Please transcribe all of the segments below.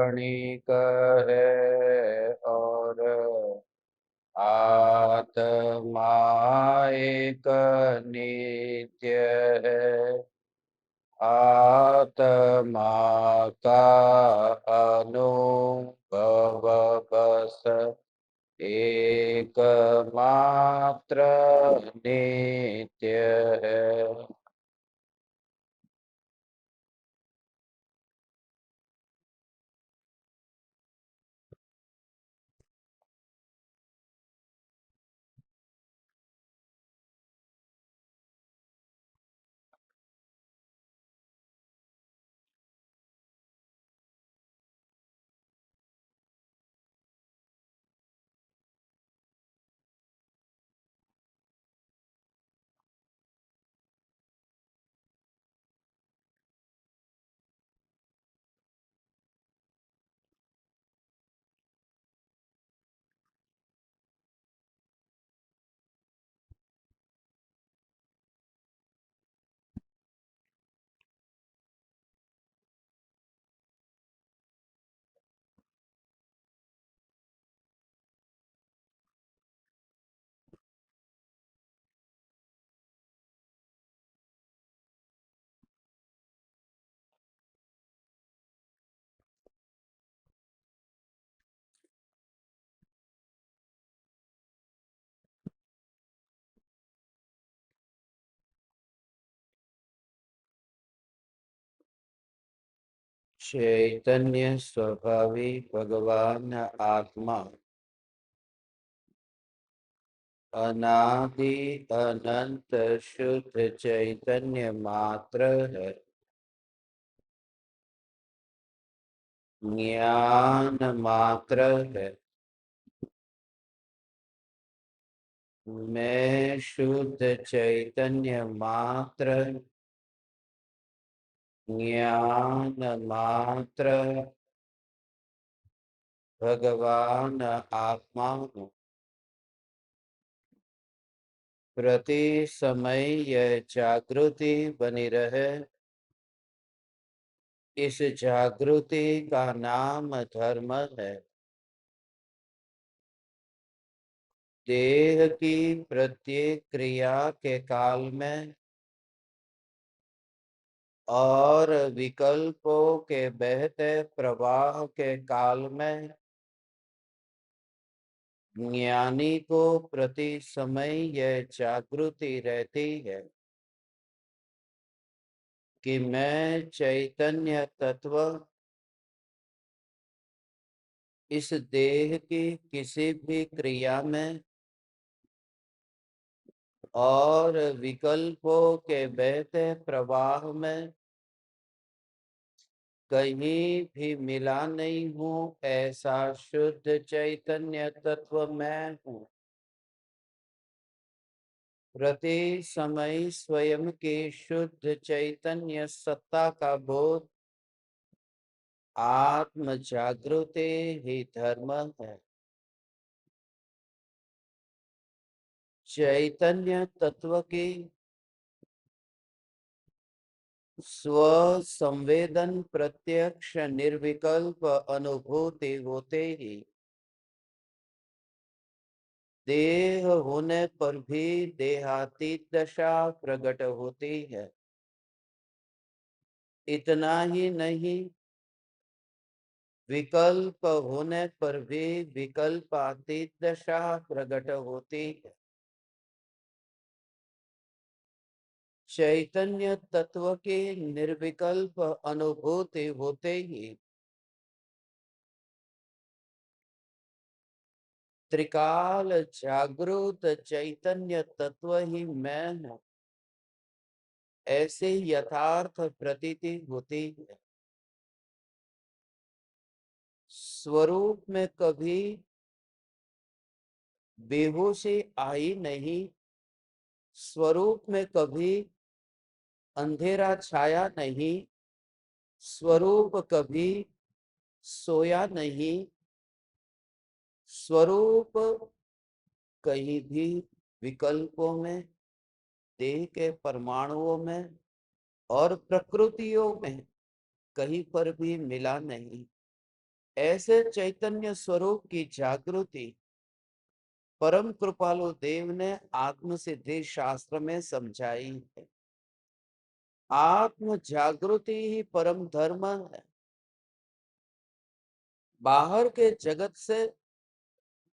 क्षणिक है और आत्मा एक नित्य है। आत्मा का अनुभव बस एकमात्र नित्य है। चैतन्य स्वभावी भगवान आत्मा अनादि अनंत शुद्ध चैतन्य मात्र है। ज्ञान मात्र है। मैं शुद्ध चैतन्य मात्र, ज्ञान मात्र भगवान आत्मा हूँ। प्रति समय यह जागृति बनी रहे, इस जागृति का नाम धर्म है। देह की प्रत्येक क्रिया के काल में और विकल्पों के बहते प्रवाह के काल में ज्ञानी को प्रति समय यह जागृति रहती है कि मैं चैतन्य तत्व इस देह की किसी भी क्रिया में और विकल्पों के बहते प्रवाह में कहीं भी मिला नहीं हूँ। ऐसा शुद्ध चैतन्य तत्व मैं हूँ। प्रति समय स्वयं की शुद्ध चैतन्य सत्ता का बोध आत्म जागृति ही धर्म है। चैतन्य तत्व की स्व संवेदन प्रत्यक्ष निर्विकल्प अनुभूति होते ही देह होने पर भी देहातीत दशा प्रकट होती है। इतना ही नहीं, विकल्प होने पर भी विकल्पातीत दशा प्रकट होती है। चैतन्य तत्व की निर्विकल्प अनुभूति होते ही त्रिकाल जागृत चैतन्य तत्व ही मैं हूँ, ऐसे यथार्थ प्रतीति होती है। स्वरूप में कभी बेहोशी आई नहीं, स्वरूप में कभी अंधेरा छाया नहीं, स्वरूप कभी सोया नहीं, स्वरूप कहीं भी विकल्पों में, देह के परमाणुओं में और प्रकृतियों में कहीं पर भी मिला नहीं। ऐसे चैतन्य स्वरूप की जागृति परम कृपालु देव ने आत्म सिद्धि शास्त्र में समझाई है। आत्म जागृति ही परम धर्म है। बाहर के जगत से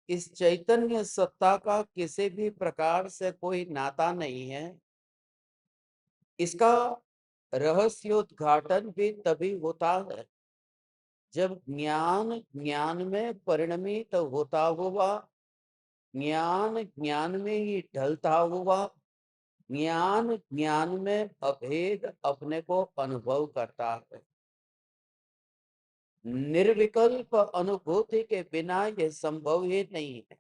इस चैतन्य सत्ता का किसी भी प्रकार से कोई नाता नहीं है। इसका रहस्योद्घाटन भी तभी होता है जब ज्ञान ज्ञान में परिणमित होता हुआ, ज्ञान ज्ञान में ही ढलता हुआ, ज्ञान ज्ञान में अभेद अपने को अनुभव करता है। निर्विकल्प अनुभूति के बिना यह संभव ही नहीं है।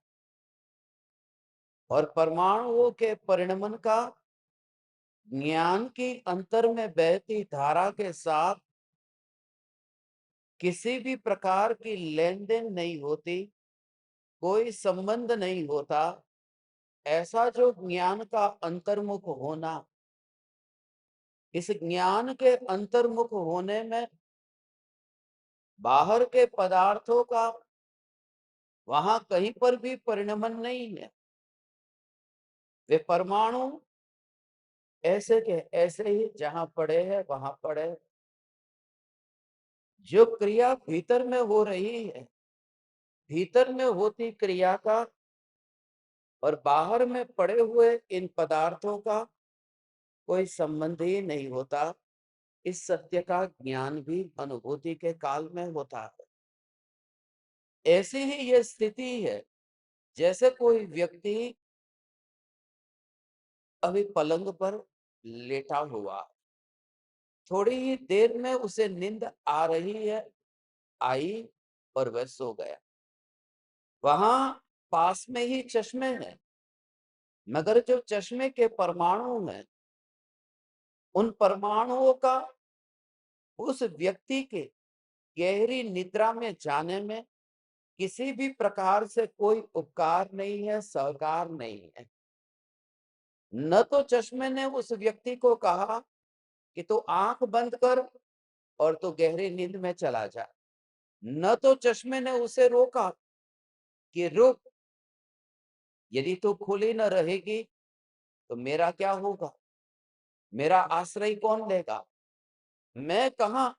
और परमाणुओं के परिणमन का ज्ञान की अंतर में बहती धारा के साथ किसी भी प्रकार की लेन देन नहीं होती, कोई संबंध नहीं होता। ऐसा जो ज्ञान का अंतर्मुख होना, इस ज्ञान के अंतर्मुख होने में बाहर के पदार्थों का वहां कहीं पर भी परिणमन नहीं है। वे परमाणु ऐसे के ऐसे ही जहां पड़े हैं वहां पड़े। जो क्रिया भीतर में हो रही है, भीतर में होती क्रिया का और बाहर में पड़े हुए इन पदार्थों का कोई संबंध ही नहीं होता। इस सत्य का ज्ञान भी अनुभूति के काल में होता है। ऐसी ही यह स्थिति है जैसे कोई व्यक्ति अभी पलंग पर लेटा हुआ, थोड़ी ही देर में उसे नींद आ रही है, आई और वह सो गया। वहां पास में ही चश्मे हैं, मगर जो चश्मे के परमाणु हैं, उन परमाणुओं का उस व्यक्ति के गहरी निद्रा में जाने में किसी भी प्रकार से कोई उपकार नहीं है, सहकार नहीं है। न तो चश्मे ने उस व्यक्ति को कहा कि तू आंख बंद कर और तू गहरी नींद में चला जा, न तो चश्मे ने उसे रोका कि रुक, यदि तू खुली न रहेगी तो मेरा क्या होगा, मेरा आश्रय कौन लेगा, मैं कहां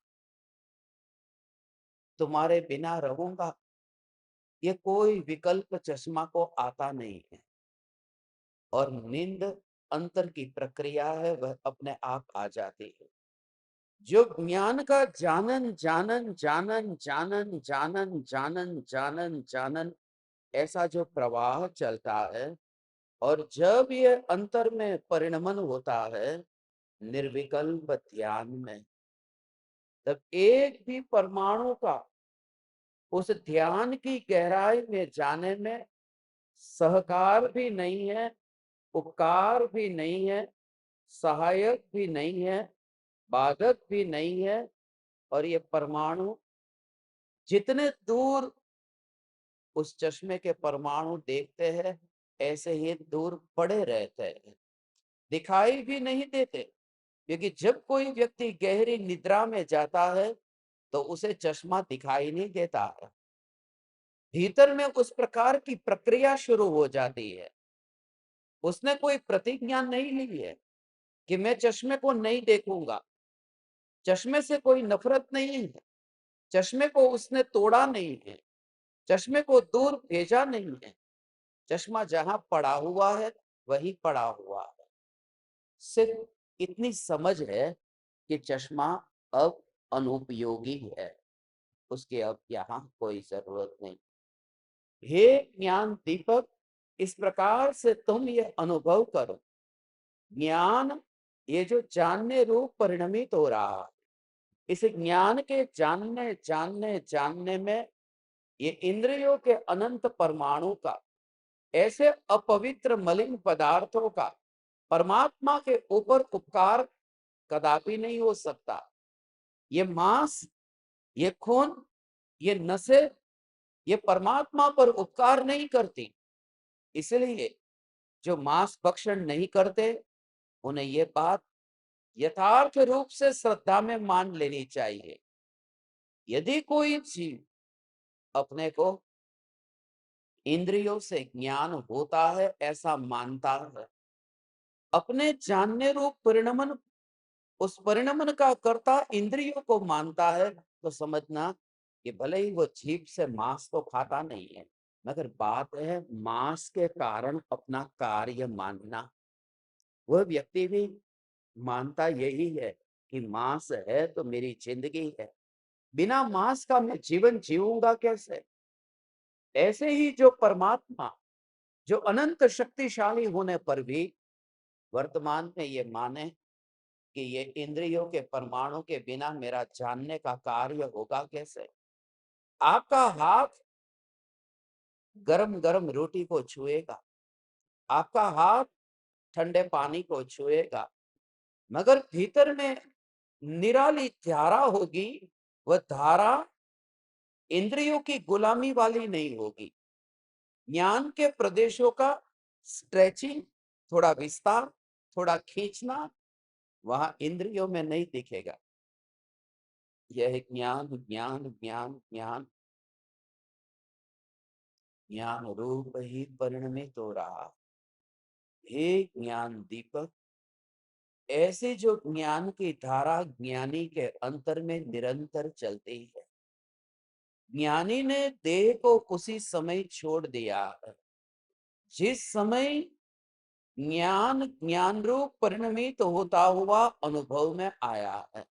तुम्हारे बिना रहूंगा। ये कोई विकल्प चश्मा को आता नहीं है। और नींद अंतर की प्रक्रिया है, वह अपने आप आ जाती है। जो ज्ञान का जानन जानन जानन जानन जानन जानन जानन जानन ऐसा जो प्रवाह चलता है, और जब ये अंतर में परिणमन होता है निर्विकल्प ध्यान में, तब एक भी परमाणु का उस ध्यान की गहराई में जाने में सहकार भी नहीं है, उपकार भी नहीं है, सहायक भी नहीं है, बाधक भी नहीं है। और ये परमाणु जितने दूर उस चश्मे के परमाणु देखते हैं, ऐसे ही दूर पड़े रहते हैं, दिखाई भी नहीं देते। क्योंकि जब कोई व्यक्ति गहरी निद्रा में जाता है तो उसे चश्मा दिखाई नहीं देता है। भीतर में उस प्रकार की प्रक्रिया शुरू हो जाती है। उसने कोई प्रतिज्ञा नहीं ली है कि मैं चश्मे को नहीं देखूंगा। चश्मे से कोई नफरत नहीं है, चश्मे को उसने तोड़ा नहीं है, चश्मे को दूर भेजा नहीं है। चश्मा जहां पड़ा हुआ है वही पड़ा हुआ है। सिर्फ इतनी समझ है कि चश्मा अब अनुपयोगी है, उसकी अब यहाँ कोई जरूरत नहीं। हे ज्ञान दीपक, इस प्रकार से तुम ये अनुभव करो। ज्ञान ये जो जानने रूप परिणमित हो रहा है, इस ज्ञान के जानने जानने जानने में ये इंद्रियों के अनंत परमाणु का, ऐसे अपवित्र मलिन पदार्थों का परमात्मा के ऊपर उपकार कदापि नहीं हो सकता। ये मांस, ये खून, ये नसें, ये परमात्मा पर उपकार नहीं करती। इसलिए जो मांस भक्षण नहीं करते, उन्हें ये बात यथार्थ रूप से श्रद्धा में मान लेनी चाहिए। यदि कोई जीव अपने को इंद्रियों से ज्ञान होता है ऐसा मानता है, अपने जानने रूप परिणमन, उस परिणमन का कर्ता इंद्रियों को मानता है, तो समझना कि भले ही वो जीभ से मांस तो खाता नहीं है, मगर बात है मांस के कारण अपना कार्य मानना। वह व्यक्ति भी मानता यही है कि मांस है तो मेरी जिंदगी है, बिना मांस का मैं जीवन जीऊंगा कैसे। ऐसे ही जो परमात्मा, जो अनंत शक्तिशाली होने पर भी वर्तमान में ये माने कि ये इंद्रियों के परमाणु के बिना मेरा जानने का कार्य होगा कैसे। आपका हाथ गरम गरम रोटी को छुएगा, आपका हाथ ठंडे पानी को छुएगा, मगर भीतर में निराली धारा होगी। वह धारा इंद्रियों की गुलामी वाली नहीं होगी। ज्ञान के प्रदेशों का स्ट्रेचिंग, थोड़ा विस्तार, थोड़ा खींचना वहां इंद्रियों में नहीं दिखेगा। यह ज्ञान ज्ञान ज्ञान ज्ञान ज्ञान रूप ही परिणमित हो रहा। हे ज्ञान दीपक, ऐसे जो ज्ञान की धारा ज्ञानी के अंतर में निरंतर चलती है। ज्ञानी ने देह को उसी समय छोड़ दिया है जिस समय ज्ञान ज्ञान रूप परिणमित होता हुआ अनुभव में आया है।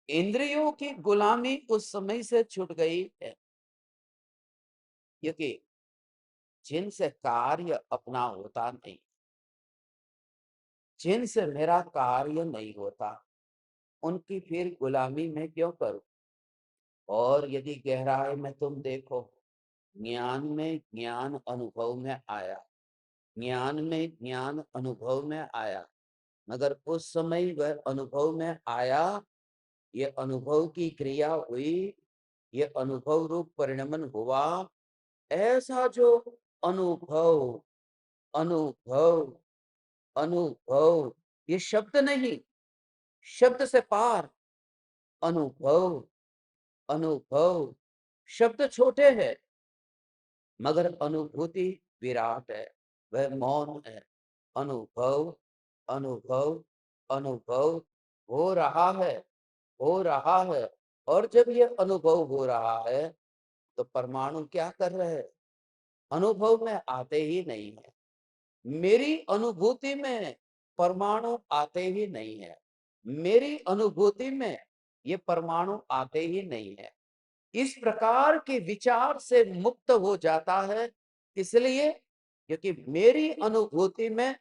इंद्रियों की गुलामी उस समय से छूट गई है, क्योंकि जिनसे कार्य अपना होता नहीं, जिनसे मेरा कार्य नहीं होता, उनकी फिर गुलामी मैं क्यों करूं। और यदि गहराई में तुम देखो, ज्ञान में ज्ञान अनुभव में आया, ज्ञान में ज्ञान अनुभव में आया, मगर उस समय वह अनुभव में आया, ये अनुभव की क्रिया हुई, ये अनुभव रूप परिणमन हुआ। ऐसा जो अनुभव अनुभव अनुभव, ये शब्द नहीं, शब्द से पार अनुभव अनुभव। शब्द छोटे हैं मगर अनुभूति विराट है, वह मौन है। अनुभव अनुभव अनुभव हो रहा है, हो रहा है। और जब ये अनुभव हो रहा है तो परमाणु क्या कर रहे हैं, अनुभव में आते ही नहीं है। मेरी अनुभूति में परमाणु आते ही नहीं है, मेरी अनुभूति में ये परमाणु आते ही नहीं है। इस प्रकार के विचार से मुक्त हो जाता है, इसलिए क्योंकि मेरी अनुभूति में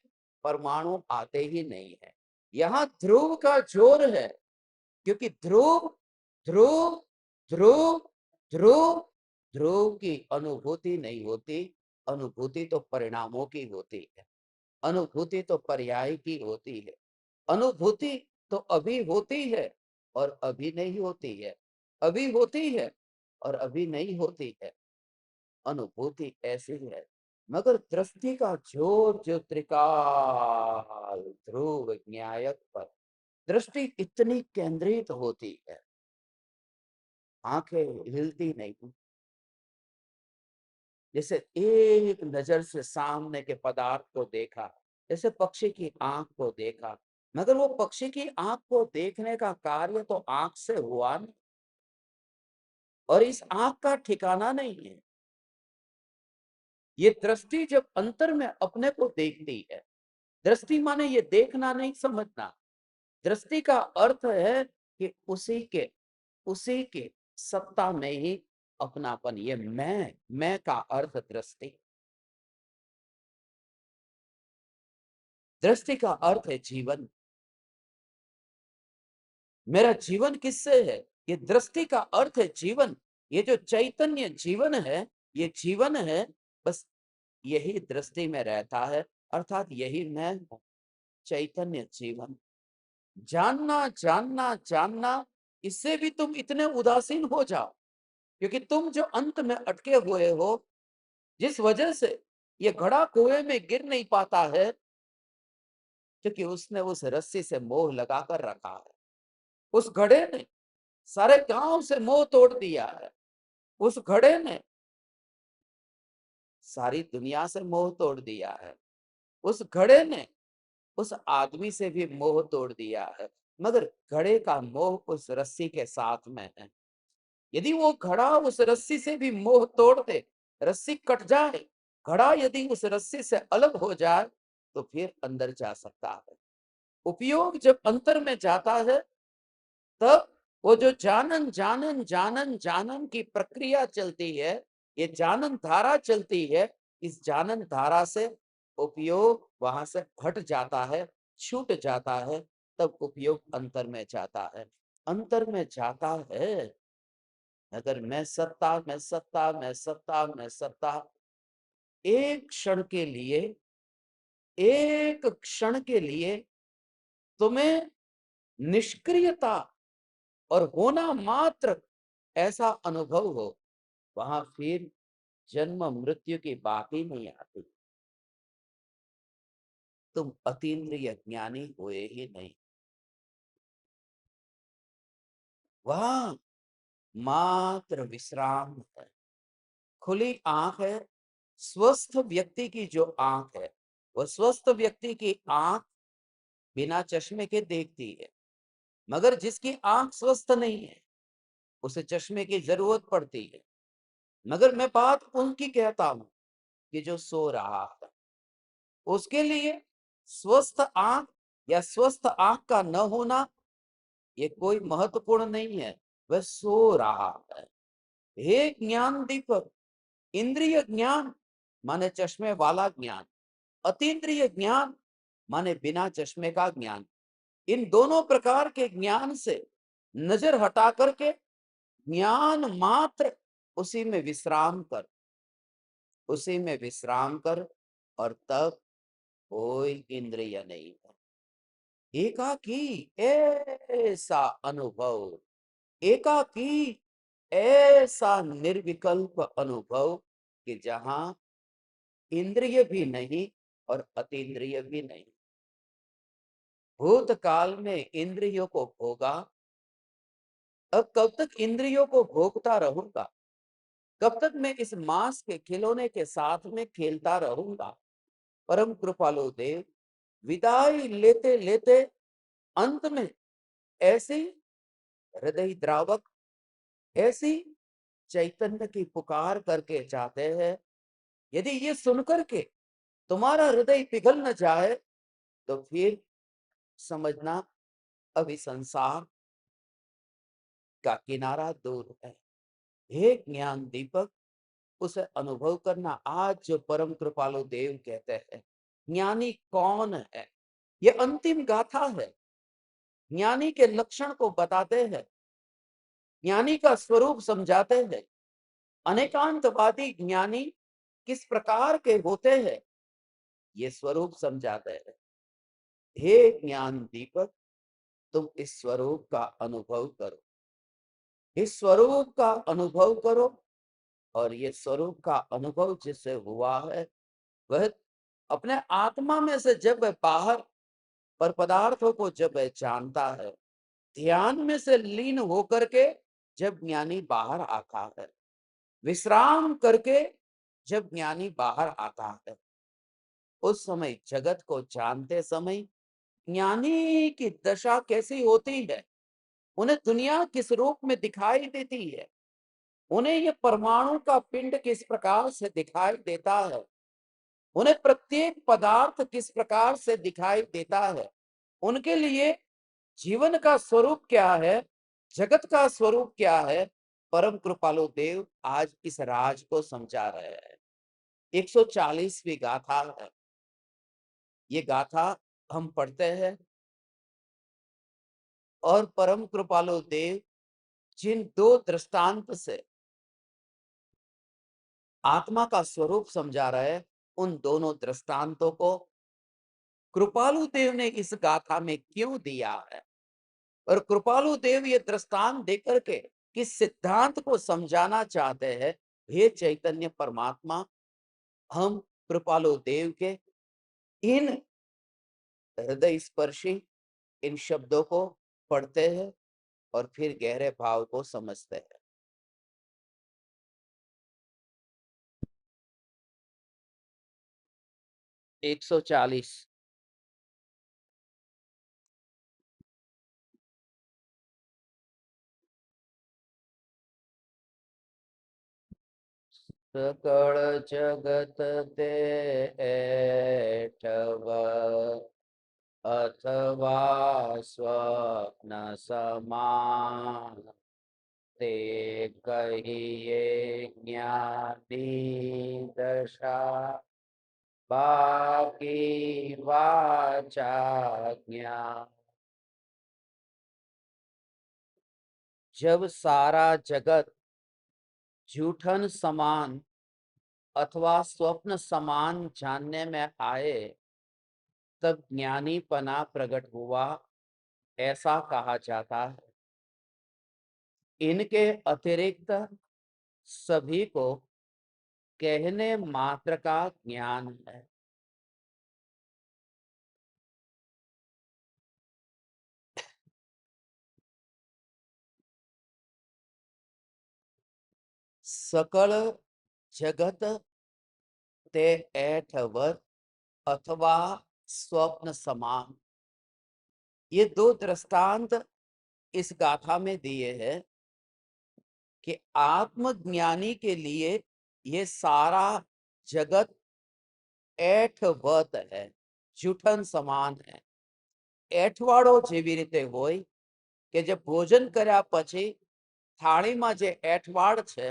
परमाणु आते ही नहीं है। यहाँ ध्रुव का जोर है, क्योंकि ध्रुव ध्रुव ध्रुव ध्रुव ध्रुव की अनुभूति नहीं होती। अनुभूति तो परिणामों की होती है, अनुभूति तो पर्याय की होती है। अनुभूति तो अभी होती है और अभी नहीं होती है, अभी होती है और अभी नहीं होती है। अनुभूति ऐसी है, मगर दृष्टि का जोर जो त्रिकाल ध्रुव न्यायक पर दृष्टि इतनी केंद्रित होती है, आंखें हिलती नहीं। जैसे एक नजर से सामने के पदार्थ को देखा, जैसे पक्षी की आंख को देखा, मगर वो पक्षी की आंख को देखने का कार्य तो आंख से हुआ नहीं, और इस आंख का ठिकाना नहीं है। ये दृष्टि जब अंतर में अपने को देखती है, दृष्टि माने ये देखना नहीं, समझना। दृष्टि का अर्थ है कि उसी के सत्ता में ही अपनापन। ये मैं का अर्थ दृष्टि। दृष्टि का अर्थ है जीवन। मेरा जीवन किससे है, ये दृष्टि का अर्थ है जीवन। ये जो चैतन्य जीवन है, ये जीवन है, बस यही दृष्टि में रहता है, अर्थात यही मैं हूं, चैतन्य जीवन। जानना जानना जानना, इससे भी तुम इतने उदासीन हो जाओ, क्योंकि तुम जो अंत में अटके हुए हो, जिस वजह से ये घड़ा कुएं में गिर नहीं पाता है, क्योंकि उसने उस रस्सी से मोह लगा कर रखा है। उस घड़े ने सारे गांव से मोह तोड़ दिया है, उस घड़े ने सारी दुनिया से मोह तोड़ दिया है। उस घड़े ने उस आदमी से भी मोह तोड़ दिया है, मगर घड़े का मोह उस रस्सी के साथ में है। यदि वो घड़ा उस रस्सी से भी मोह तोड़ दे, रस्सी कट जाए, घड़ा यदि उस रस्सी से अलग हो जाए, तो फिर अंदर जा सकता है। उपयोग जब अंतर में जाता है, तब वो जो जानन जानन जानन जानन की प्रक्रिया चलती है, ये जानन धारा चलती है, इस जानन धारा से उपयोग वहां से हट जाता है, छूट जाता है, तब उपयोग अंतर में जाता है। अंतर में जाता है, अगर मैं सत्ता मैं सत्ता मैं सत्ता मैं सत्ता, एक क्षण के लिए, एक क्षण के लिए तुम्हें निष्क्रियता और होना मात्र ऐसा अनुभव हो, वहां फिर जन्म मृत्यु की बात ही नहीं आती। तुम अतीन्द्रिय ज्ञानी हुए ही नहीं। वहां मात्र विश्राम है, खुली आंख है। स्वस्थ व्यक्ति की जो आंख है, वह स्वस्थ व्यक्ति की आंख बिना चश्मे के देखती है। मगर जिसकी आंख स्वस्थ नहीं है, उसे चश्मे की जरूरत पड़ती है। मगर मैं बात उनकी कहता हूं कि जो सो रहा है, उसके लिए स्वस्थ आंख या स्वस्थ आंख का न होना ये कोई महत्वपूर्ण नहीं है, वह सो रहा है। हे ज्ञान दीपक, इंद्रिय ज्ञान माने चश्मे वाला ज्ञान, अतीन्द्रिय ज्ञान माने बिना चश्मे का ज्ञान। इन दोनों प्रकार के ज्ञान से नजर हटा करके ज्ञान मात्र, उसी में विश्राम कर, उसी में विश्राम कर, और तब कोई इंद्रिय नहीं है। एकाकी ऐसा अनुभव, एकाकी ऐसा निर्विकल्प अनुभव कि जहां इंद्रिय भी नहीं और अतीन्द्रिय भी नहीं। भूतकाल में इंद्रियों को भोगा, अब कब तक इंद्रियों को भोगता रहूंगा? कब तक मैं इस मांस के खिलौने के साथ में खेलता रहूंगा? परम कृपालु देव विदाई लेते लेते अंत में ऐसी हृदय द्रावक, ऐसी चैतन्य की पुकार करके जाते हैं। यदि ये सुनकर के तुम्हारा हृदय पिघल न जाए, तो फिर समझना अभी संसार का किनारा दूर है। हे ज्ञान दीपक, उसे अनुभव करना। आज जो परम कृपालु देव कहते हैं ज्ञानी कौन है, ये अंतिम गाथा है। ज्ञानी के लक्षण को बताते हैं, ज्ञानी का स्वरूप समझाते हैं। अनेकांतवादी ज्ञानी किस प्रकार के होते हैं, ये स्वरूप समझाते हैं। हे ज्ञान दीपक, तुम इस स्वरूप का अनुभव करो, इस स्वरूप का अनुभव करो। और ये स्वरूप का अनुभव जिससे हुआ है, वह अपने आत्मा में से जब वह बाहर पर पदार्थों को जब वह जानता है, ध्यान में से लीन होकर के जब ज्ञानी बाहर आता है, विश्राम करके जब ज्ञानी बाहर आता है, उस समय जगत को जानते समय ज्ञानी की दशा कैसी होती है, उन्हें दुनिया किस रूप में दिखाई देती है, उन्हें ये परमाणु का पिंड किस प्रकार से दिखाई देता है, उन्हें प्रत्येक पदार्थ किस प्रकार से दिखाई देता है, उनके लिए जीवन का स्वरूप क्या है, जगत का स्वरूप क्या है, परम कृपालु देव आज इस राज को समझा रहे हैं। 140वीं गाथा है। ये गाथा हम पढ़ते हैं, और परम कृपालु देव जिन दो दृष्टांत से आत्मा का स्वरूप समझा रहे हैं, उन दोनों दृष्टांतों को कृपालु देव ने इस गाथा में क्यों दिया है, और कृपालु देव ये दृष्टांत देकर के किस सिद्धांत को समझाना चाहते हैं। हे चैतन्य परमात्मा, हम कृपालु देव के इन हृदय स्पर्शी इन शब्दों को पढ़ते हैं और फिर गहरे भाव को समझते हैं। 140। सकल जगत ते ऐठव अथवा स्वप्न समान, ते कहिए ज्ञानी दशा, बाकी वाचा ज्ञान। जब सारा जगत जूठन समान अथवा स्वप्न समान जानने में आए, तब ज्ञानीपना प्रकट हुआ, ऐसा कहा जाता है। इनके अतिरिक्त सभी को कहने मात्र का ज्ञान है। सकल जगत ते ऐठवत अथवा स्वप्न समान, ये दो दृष्टांत इस गाथा में दिए हैं कि आत्मज्ञानी के लिए ये सारा जगत ऐठवत है, जूठन समान है। એઠવાડો જેવી રીતે હોય કે જે ભોજન કર્યા પછી થાળીમાં જે એઠવાડ છે,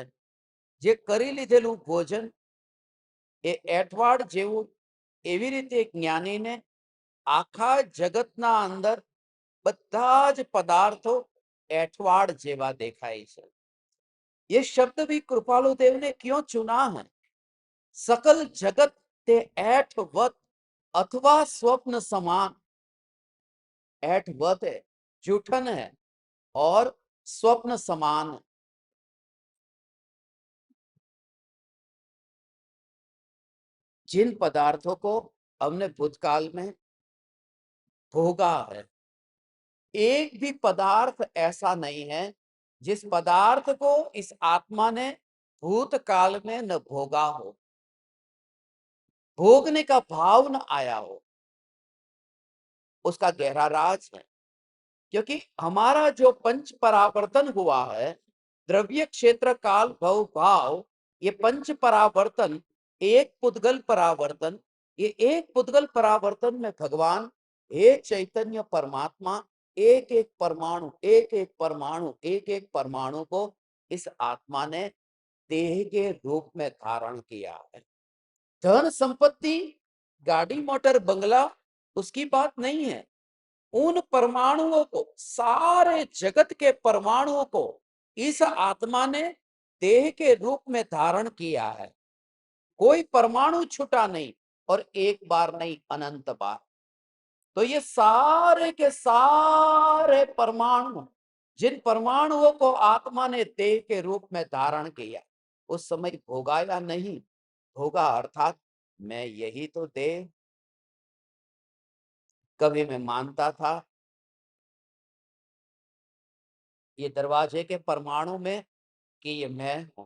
જે કરી લીધેલું ભોજન એ એઠવાડ જેવું, એવી રીતે જ્ઞાનીને આખા જગતના અંદર બધા જ પદાर्थो एठवाड़ जेवा देखाय छे। ये शब्द भी कृपालु देव ने क्यों चुना है? सकल जगत ते ऐठवत अथवा स्वप्न समान। ऐठवत है, जूठन है, और स्वप्न समान है। जिन पदार्थों को हमने भूतकाल में भोगा है, एक भी पदार्थ ऐसा नहीं है जिस पदार्थ को इस आत्मा ने भूतकाल में न भोगा हो, भोगने का भाव न आया हो। उसका गहरा राज है, क्योंकि हमारा जो पंच परावर्तन हुआ है, द्रव्य क्षेत्र काल भव भाव, ये पंच परावर्तन, एक पुद्गल परावर्तन, ये एक पुद्गल परावर्तन में भगवान एक चैतन्य परमात्मा एक एक परमाणु एक एक परमाणु एक एक परमाणु को इस आत्मा ने देह के रूप में धारण किया है। धन संपत्ति, गाड़ी मोटर बंगला उसकी बात नहीं है। उन परमाणुओं को, सारे जगत के परमाणुओं को इस आत्मा ने देह के रूप में धारण किया है। कोई परमाणु छूटा नहीं, और एक बार नहीं, अनंत बार। तो ये सारे के सारे परमाणु, जिन परमाणुओं को आत्मा ने देह के रूप में धारण किया, उस समय भोगा या नहीं भोगा, अर्थात मैं यही तो देह। कभी मैं मानता था ये दरवाजे के परमाणु में कि ये मैं हूं,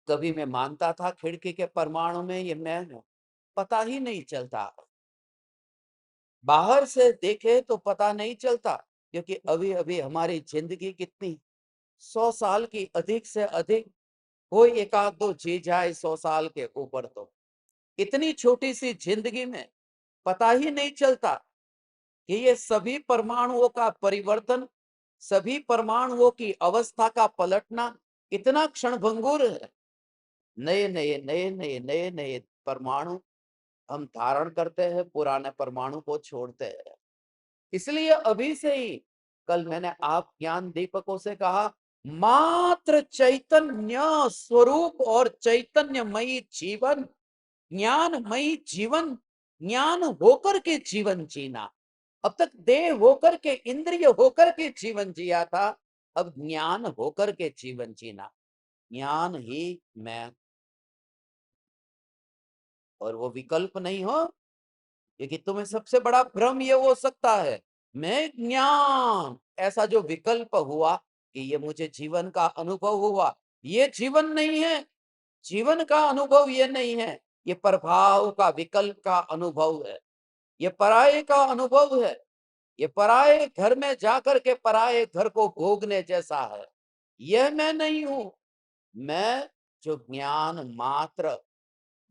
कभी मैं मानता था खिड़की के परमाणु में ये मैं हूं। पता ही नहीं चलता, बाहर से देखे तो पता नहीं चलता, क्योंकि अभी अभी हमारी जिंदगी कितनी 100 साल की, अधिक से अधिक कोई एक आध दो जी जाए 100 साल के ऊपर, तो इतनी छोटी सी जिंदगी में पता ही नहीं चलता कि ये सभी परमाणुओं का परिवर्तन, सभी परमाणुओं की अवस्था का पलटना इतना क्षणभंगुर है। नए नए नए नए नए नए परमाणु हम धारण करते हैं, पुराने परमाणु को छोड़ते हैं। इसलिए अभी से ही, कल मैंने आप ज्ञान दीपकों से कहा, मात्र चैतन्य स्वरूप और चैतन्यमयी जीवन, ज्ञानमयी जीवन, ज्ञान होकर के जीवन जीना। अब तक देह होकर के, इंद्रिय होकर के जीवन जिया था, अब ज्ञान होकर के जीवन जीना। ज्ञान ही मैं, और वो विकल्प नहीं हो, क्योंकि तुम्हें सबसे बड़ा भ्रम ये हो सकता है, मैं ज्ञान, ऐसा जो विकल्प हुआ कि ये मुझे जीवन का अनुभव हुआ, ये जीवन नहीं है। जीवन का अनुभव ये नहीं है, ये प्रभाव का विकल्प का अनुभव है, ये पराये का अनुभव है, ये पराये घर में जाकर के पराये घर को भोगने जैसा है। यह मैं नहीं हूं, मैं जो ज्ञान मात्र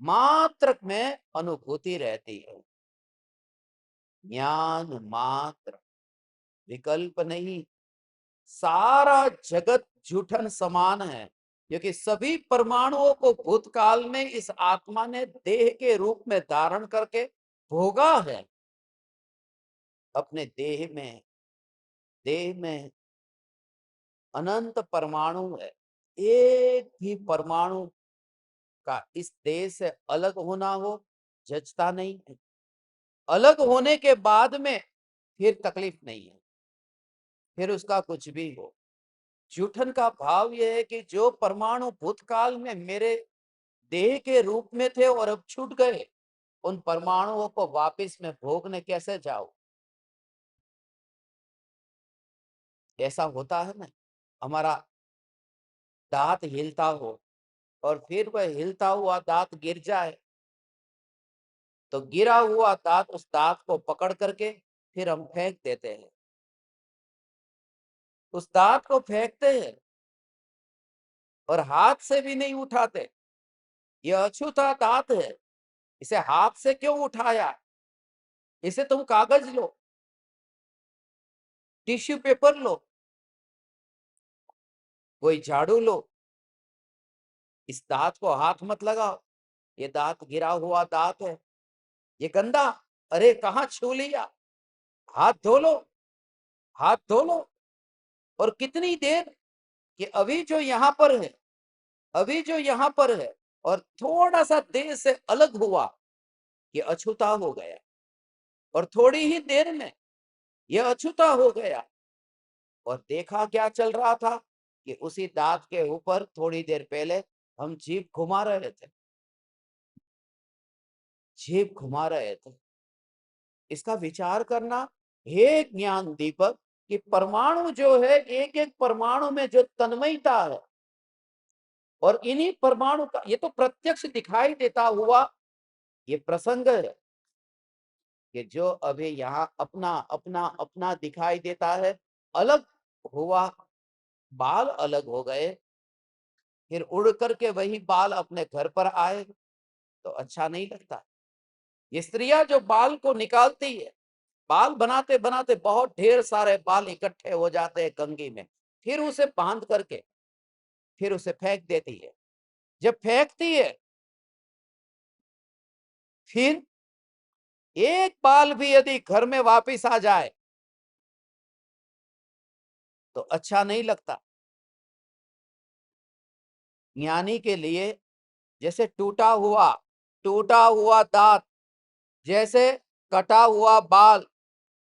मात्र में अनुभूति रहती है, ज्ञान मात्र, विकल्प नहीं। सारा जगत जूठन समान है, क्योंकि सभी परमाणुओं को भूतकाल में इस आत्मा ने देह के रूप में धारण करके भोगा है। अपने देह में अनंत परमाणु है। एक भी परमाणु का इस देह से अलग होना हो जचता नहीं है। अलग होने के बाद में फिर तकलीफ नहीं है, फिर उसका कुछ भी हो। जूठन का भाव यह है कि जो परमाणु भूतकाल में मेरे देह के रूप में थे और अब छूट गए, उन परमाणुओं को वापस में भोगने कैसे जाऊं। ऐसा होता है ना, हमारा दांत हिलता हो और फिर वह हिलता हुआ दांत गिर जाए, तो गिरा हुआ दांत, उस दांत को पकड़ करके फिर हम फेंक देते हैं, उस दांत को फेंकते हैं और हाथ से भी नहीं उठाते। यह अछूता दांत है, इसे हाथ से क्यों उठाया। इसे तुम कागज लो, टिश्यू पेपर लो, कोई झाड़ू लो, इस दांत को हाथ मत लगाओ। ये दांत गिरा हुआ दांत है, ये गंदा, अरे कहाँ छू लिया, हाथ धो लो, हाथ धो लो। और कितनी देर, कि अभी जो यहाँ पर है, अभी जो यहाँ पर है और थोड़ा सा देर से अलग हुआ, ये अछूता हो गया, और थोड़ी ही देर में ये अछूता हो गया। और देखा क्या चल रहा था, कि उसी दांत के ऊपर थोड़ी देर पहले हम जीभ घुमा रहे थे, जीभ घुमा रहे थे। इसका विचार करना, हे ज्ञान दीपक, कि परमाणु जो है, एक एक परमाणु में जो तन्मयता है, और इन्हीं परमाणु का ये तो प्रत्यक्ष दिखाई देता हुआ ये प्रसंग है, कि जो अभी यहाँ अपना अपना अपना दिखाई देता है, अलग हुआ, बाल अलग हो गए, फिर उड़ करके वही बाल अपने घर पर आए, तो अच्छा नहीं लगता। ये स्त्रियां जो बाल को निकालती है, बाल बनाते बनाते बहुत ढेर सारे बाल इकट्ठे हो जाते हैं कंघी में, फिर उसे बांध करके फिर उसे फेंक देती है। जब फेंकती है, फिर एक बाल भी यदि घर में वापस आ जाए तो अच्छा नहीं लगता। ज्ञानी के लिए जैसे टूटा हुआ दांत, जैसे कटा हुआ बाल,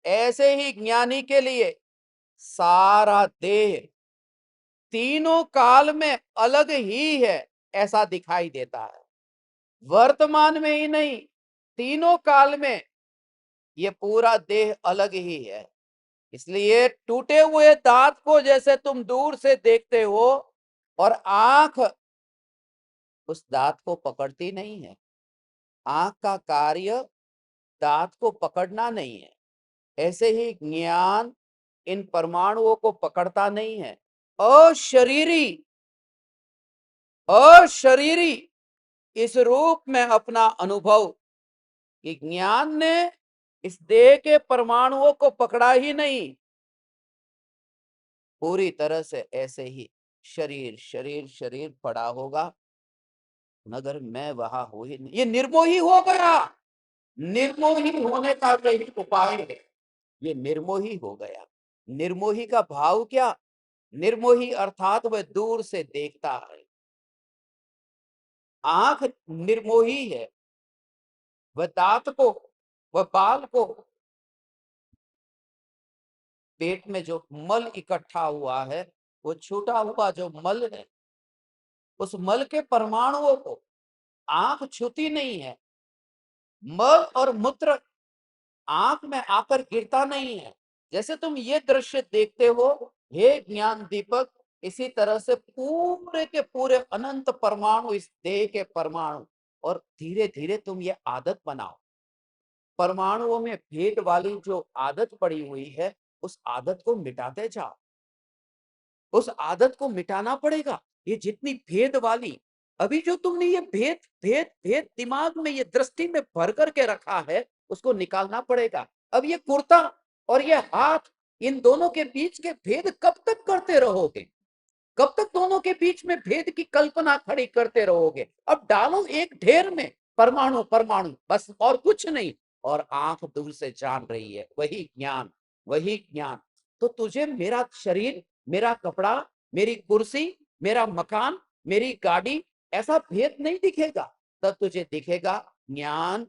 ऐसे ही ज्ञानी के लिए सारा देह तीनों काल में अलग ही है, ऐसा दिखाई देता है। वर्तमान में ही नहीं, तीनों काल में ये पूरा देह अलग ही है। इसलिए टूटे हुए दांत को जैसे तुम दूर से देखते हो और आंख उस दांत को पकड़ती नहीं है, आंख का कार्य दांत को पकड़ना नहीं है, ऐसे ही ज्ञान इन परमाणुओं को पकड़ता नहीं है। अशरीरी, अशरीरी इस रूप में अपना अनुभव, कि ज्ञान ने इस देह के परमाणुओं को पकड़ा ही नहीं, पूरी तरह से ऐसे ही शरीर शरीर शरीर पड़ा होगा, मगर मैं वहां हो ही नहीं। ये निर्मोही हो गया, निर्मोही होने का यही उपाय है, ये निर्मोही हो गया। निर्मोही का भाव क्या, निर्मोही अर्थात वह दूर से देखता है। आंख निर्मोही है, वह दांत को, वह बाल को, पेट में जो मल इकट्ठा हुआ है, वो छूटा हुआ जो मल है, उस मल के परमाणुओं को आंख छूती नहीं है। मल और मूत्र आंख में आकर गिरता नहीं है। जैसे तुम ये दृश्य देखते हो, हे ज्ञान दीपक, इसी तरह से पूरे के पूरे अनंत परमाणु इस देह के परमाणु, और धीरे धीरे तुम ये आदत बनाओ। परमाणुओं में भेद वाली जो आदत पड़ी हुई है, उस आदत को मिटाते जाओ। उस आदत को मिटाना पड़ेगा। ये जितनी भेद वाली, अभी जो तुमने ये भेद भेद भेद दिमाग में, ये दृष्टि में भर करके रखा है, उसको निकालना पड़ेगा। अब ये कुर्ता और ये हाथ, इन दोनों के बीच के भेद कब तक करते रहोगे? कब तक दोनों के बीच में भेद की कल्पना खड़ी करते रहोगे? अब डालो एक ढेर में परमाणु परमाणु, बस और कुछ नहीं। और आंख दूर से जान रही है, वही ज्ञान, वही ज्ञान। तो तुझे मेरा शरीर, मेरा कपड़ा, मेरी कुर्सी, मेरा मकान, मेरी गाड़ी, ऐसा भेद नहीं दिखेगा। तब तुझे दिखेगा ज्ञान,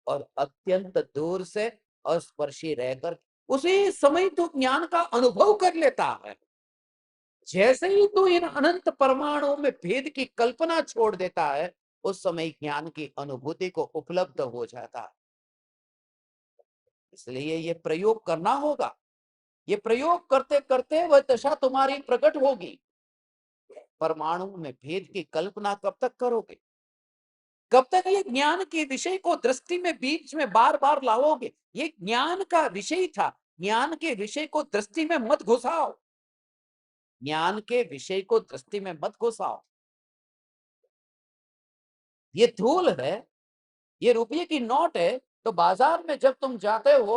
और अत्यंत दूर से अस्पर्शी रहकर उसी समय तू ज्ञान का अनुभव कर लेता है। जैसे ही तू इन अनंत परमाणुओं में भेद की कल्पना छोड़ देता है, उस समय ज्ञान की अनुभूति को उपलब्ध हो जाता है। इसलिए ये प्रयोग करना होगा। ये प्रयोग करते करते वह दशा तुम्हारी प्रकट होगी। परमाणु में भेद की कल्पना कब तक करोगे? कब तक ये ज्ञान के विषय को दृष्टि में बीच में बार बार लाओगे? ये ज्ञान का विषय था, ज्ञान के विषय को दृष्टि में मत घुसाओ। ज्ञान के विषय को दृष्टि में मत घुसाओ। ये धूल है, ये रुपये की नोट है। तो बाजार में जब तुम जाते हो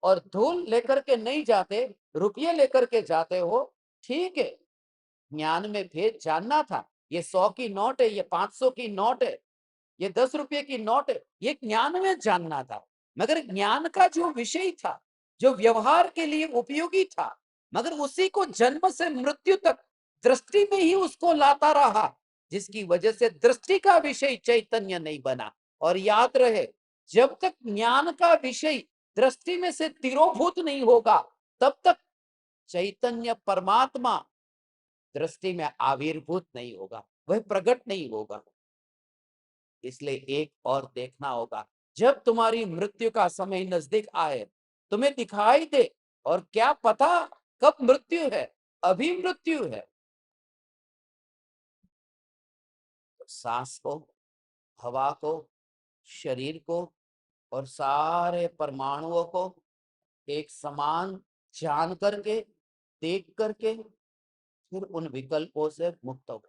और धूल लेकर के नहीं जाते, रुपये लेकर के जाते हो, ठीक है, ज्ञान में भेद जानना था। ये 100 की नोट है, ये 500 की नोट है, ये 10 रुपये की नोट है, ये ज्ञान में जानना था। मगर ज्ञान का जो विषय था, जो व्यवहार के लिए उपयोगी था, मगर उसी को जन्म से मृत्यु तक दृष्टि में ही उसको लाता रहा, जिसकी वजह से दृष्टि का विषय चैतन्य नहीं बना। और याद रहे, जब तक ज्ञान का विषय दृष्टि में से तिरोभूत नहीं होगा, तब तक चैतन्य परमात्मा दृष्टि में आविर्भूत नहीं होगा, वह प्रकट नहीं होगा। इसलिए एक और देखना होगा, जब तुम्हारी मृत्यु का समय नजदीक आए, तुम्हें दिखाई दे, और क्या पता कब मृत्यु है, अभी मृत्यु है, तो सांस को, हवा को, शरीर को और सारे परमाणुओं को एक समान जान करके, देख करके, फिर उन विकल्पों से मुक्त हो।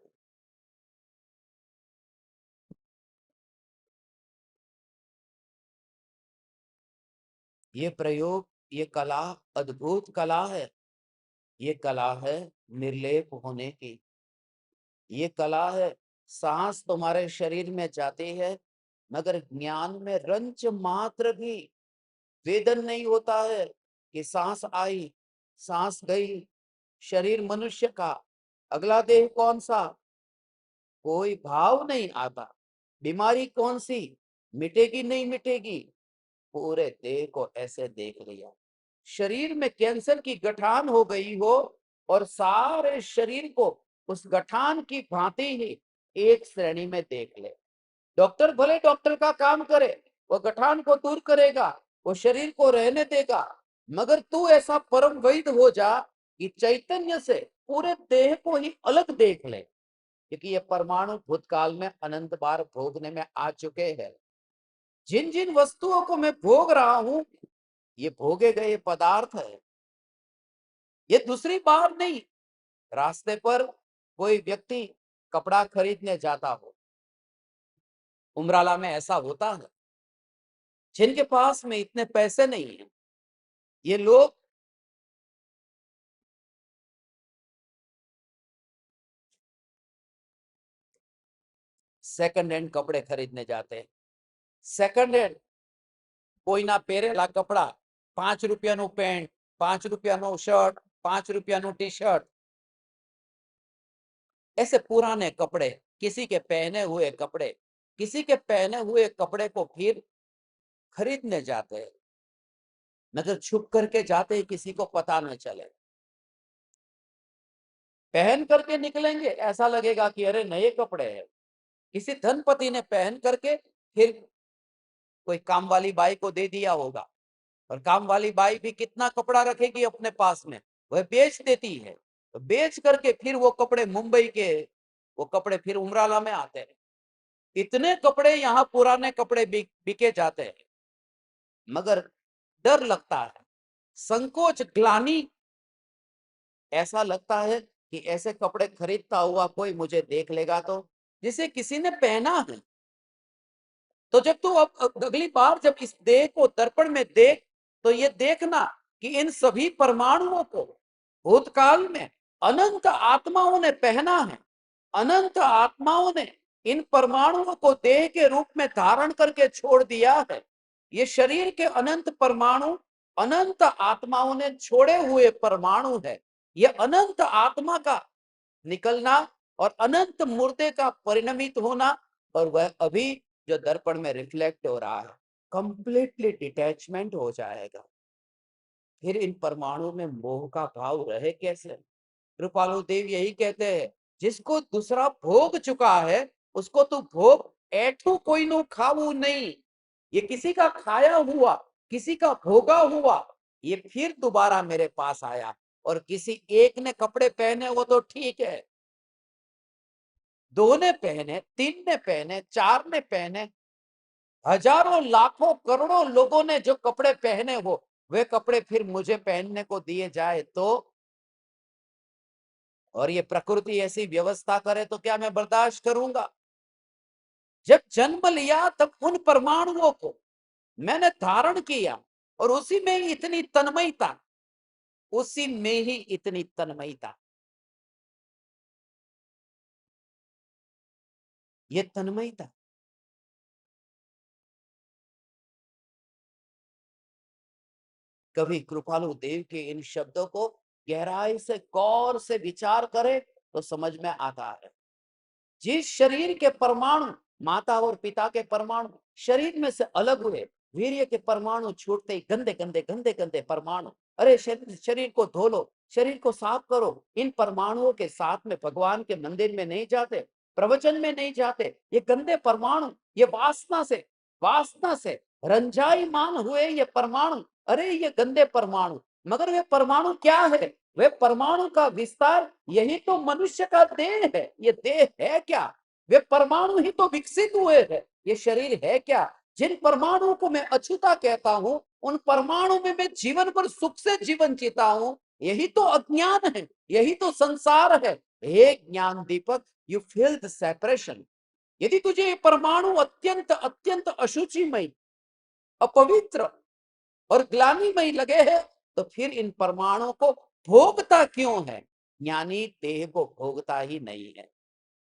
ये प्रयोग, ये कला अद्भुत कला है। ये कला है निर्लेप होने की। ये कला है, सांस तुम्हारे शरीर में जाती है, मगर ज्ञान में रंच मात्र भी वेदन नहीं होता है कि सांस आई, सांस गई। शरीर मनुष्य का, अगला देह कौन सा, कोई भाव नहीं आता। बीमारी कौन सी, मिटेगी नहीं मिटेगी, पूरे देह को ऐसे देख लिया। शरीर में कैंसर की गठान हो गई हो, और सारे शरीर को उस गठान की भांति ही एक श्रेणी में देख ले। डॉक्टर भले डॉक्टर का काम करे, वो गठान को दूर करेगा, वो शरीर को रहने देगा, मगर तू ऐसा परम वैद्य हो जा कि चैतन्य से पूरे देह को ही अलग देख ले। क्योंकि ये परमाणु भूतकाल में अनंत बार भोगने में आ चुके हैं। जिन जिन वस्तुओं को मैं भोग रहा हूं, ये भोगे गए पदार्थ है, ये दूसरी बार नहीं। रास्ते पर कोई व्यक्ति कपड़ा खरीदने जाता हो, उमराला में ऐसा होता है, जिनके पास में इतने पैसे नहीं है, ये लोग सेकंड हैंड कपड़े खरीदने जाते हैं। सेकंड हैंड, कोई ना पहरेला कपड़ा, 5 રૂપિયાનું પેન્ટ, 5 રૂપિયાનું શર્ट, 5 રૂપિયાનું टी शर्ट, ऐसे पुराने कपड़े, किसी के पहने हुए कपड़े, किसी के पहने हुए कपड़े को फिर खरीदने जाते हैं, मगर छुप करके जाते हैं, किसी को पता न चले। पहन करके निकलेंगे, ऐसा लगेगा कि अरे नए कपड़े हैं। किसी धनपति ने पहन करके फिर कोई काम वाली बाई को दे दिया होगा, और काम वाली बाई भी कितना कपड़ा रखेगी अपने पास में, वह बेच देती है। तो बेच करके फिर वो कपड़े मुंबई के, वो कपड़े फिर उमराला में आते हैं। इतने कपड़े यहाँ पुराने कपड़े बिके जाते हैं, मगर डर लगता है, संकोच, ग्लानि, ऐसा लगता है कि ऐसे कपड़े खरीदता हुआ कोई मुझे देख लेगा तो, जिसे किसी ने पहना है। तो जब तू अब अगली बार जब इस देह को दर्पण में देख, तो ये देखना कि इन सभी परमाणुओं को भूतकाल में अनंत आत्माओं ने पहना है। अनंत आत्माओं ने इन परमाणुओं को देह के रूप में धारण करके छोड़ दिया है। ये शरीर के अनंत परमाणु अनंत आत्माओं ने छोड़े हुए परमाणु है। ये अनंत आत्मा का निकलना और अनंत मुर्दे का परिणमित होना, और वह अभी जो दर्पण में रिफ्लेक्ट हो रहा है, कंप्लीटली डिटैचमेंट हो जाएगा। फिर इन परमाणुओं में मोह का भाव रहे कैसे? कृपालु देव यही कहते हैं, जिसको दूसरा भोग चुका है उसको तू भोग ऐठू कोई नो खाऊ नहीं। ये किसी का खाया हुआ, किसी का भोगा हुआ, ये फिर दोबारा मेरे पास आया। और किसी एक ने कपड़े पहने वो तो ठीक है, दो ने पहने, तीन ने पहने, चार ने पहने, हजारों लाखों करोड़ों लोगों ने जो कपड़े पहने हो, वे कपड़े फिर मुझे पहनने को दिए जाए तो, और ये प्रकृति ऐसी व्यवस्था करे तो क्या मैं बर्दाश्त करूंगा? जब जन्म लिया तब उन परमाणुओं को मैंने धारण किया, और उसी में ही इतनी तन्मयता, उसी में ही इतनी तन्मयता। ये तन्मयता कभी कृपालु देव के इन शब्दों को गहराई से गौर से विचार करे तो समझ में आता है। जिस शरीर के परमाणु, माता और पिता के परमाणु शरीर में से अलग हुए, वीर्य के परमाणु छूटते ही गंदे गंदे गंदे गंदे परमाणु, अरे शरीर को धो लो, शरीर को साफ करो। इन परमाणुओं के साथ में भगवान के मंदिर में नहीं जाते, प्रवचन में नहीं जाते। ये गंदे परमाणु, ये वासना से रंजाईमान हुए ये परमाणु, अरे ये गंदे परमाणु। मगर वे परमाणु क्या है? वे परमाणु का विस्तार, यही तो मनुष्य का देह है। ये देह है क्या? वे परमाणु ही तो विकसित हुए हैं। ये शरीर है क्या? जिन परमाणुओं को मैं अछूता कहता हूं, उन परमाणु में मैं जीवन पर सुख से जीवन जीता हूं। यही तो अज्ञान है, यही तो संसार है। हे ज्ञान दीपक, यू फील द सेपरेशन। यदि तुझे ये परमाणु अत्यंत अत्यंत अशुचिमय, अपवित्र और ग्लानिमय लगे हैं, तो फिर इन परमाणुओं को भोगता क्यों है? ज्ञानी देह को भोगता ही नहीं है,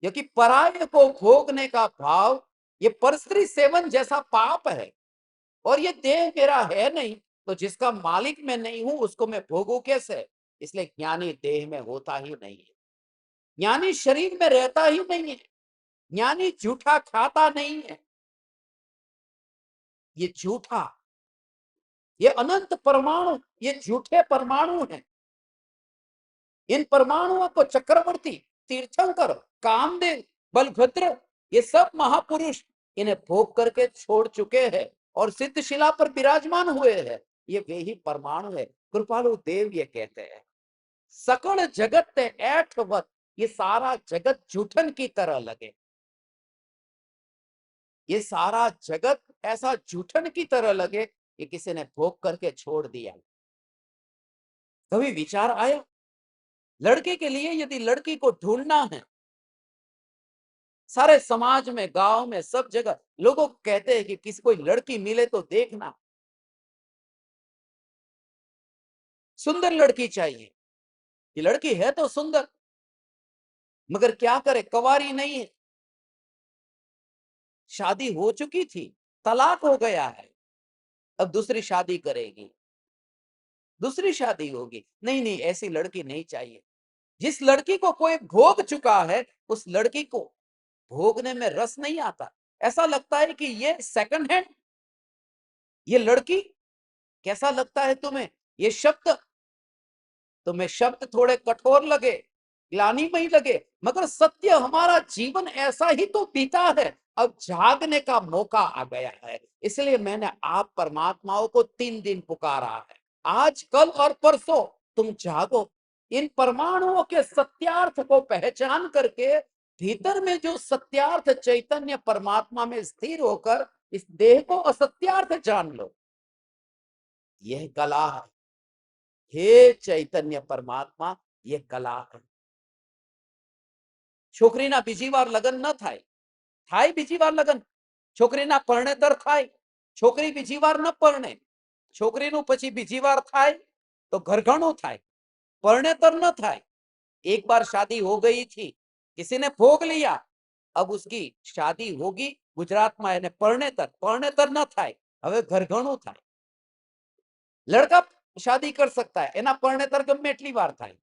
क्योंकि पराये को भोगने का भाव ये परस्त्री सेवन जैसा पाप है। और ये देह मेरा है नहीं, तो जिसका मालिक मैं नहीं हूं उसको मैं भोगू कैसे? इसलिए ज्ञानी देह में होता ही नहीं है, ज्ञानी शरीर में रहता ही नहीं है, ज्ञानी झूठा खाता नहीं है। ये झूठा, ये अनंत परमाणु, ये झूठे परमाणु हैं। इन परमाणुओं को चक्रवर्ती, तीर्थंकर, कामदेव, बलभद्र, ये सब महापुरुष इन्हें भोग करके छोड़ चुके हैं और सिद्धशिला पर विराजमान हुए हैं। ये वे ही परमाणु है। कृपालु देव ये कहते हैं, सकल जगत ते ऐठवत, ये सारा जगत जूठन की तरह लगे। ये सारा जगत ऐसा जूठन की तरह लगे कि किसी ने भोग करके छोड़ दिया। कभी विचार आया, लड़के के लिए यदि लड़की को ढूंढना है, सारे समाज में, गांव में, सब जगह लोगों कहते हैं कि किसी कोई लड़की मिले तो देखना, सुंदर लड़की चाहिए। ये लड़की है तो सुंदर, मगर क्या करे, कुंवारी नहीं है, शादी हो चुकी थी, तलाक हो गया है, अब दूसरी शादी करेगी, दूसरी शादी होगी। नहीं नहीं, ऐसी लड़की नहीं चाहिए। जिस लड़की को कोई भोग चुका है, उस लड़की को भोगने में रस नहीं आता। ऐसा लगता है कि ये सेकंड हैंड। ये लड़की, कैसा लगता है तुम्हें? ये शब्द, तुम्हें शब्द थोड़े कठोर लगे, ग्लानिमय लगे, मगर सत्य हमारा जीवन ऐसा ही तो बीता है। अब जागने का मौका आ गया है। इसलिए मैंने आप परमात्माओं को 3 दिन पुकारा है, आज, कल और परसों तुम जागो। इन परमाणुओं के सत्यार्थ को पहचान करके भीतर में जो सत्यार्थ चैतन्य परमात्मा में स्थिर होकर इस देह को असत्यार्थ जान लो, यह कला है। हे चैतन्य परमात्मा, यह कला है। छोकरीना बीजी बार लगन न થાય બીજી વાર લગન, છોકરીના પરણેતર થાય, છોકરી બીજી વાર ન પરણે, છોકરીનું પછી બીજી વાર થાય તો ઘરઘણું થાય, परणेतर न થાય। एक बार शादी हो गई थी, किसी ने भोग लिया, अब उसकी शादी होगी गुजरात में, એને પરણેતર, પરણેતર न થાય, હવે ઘરઘણું થાય। लड़का शादी कर सकता है, એના પરણેતર ગમે એટલી વાર થાય।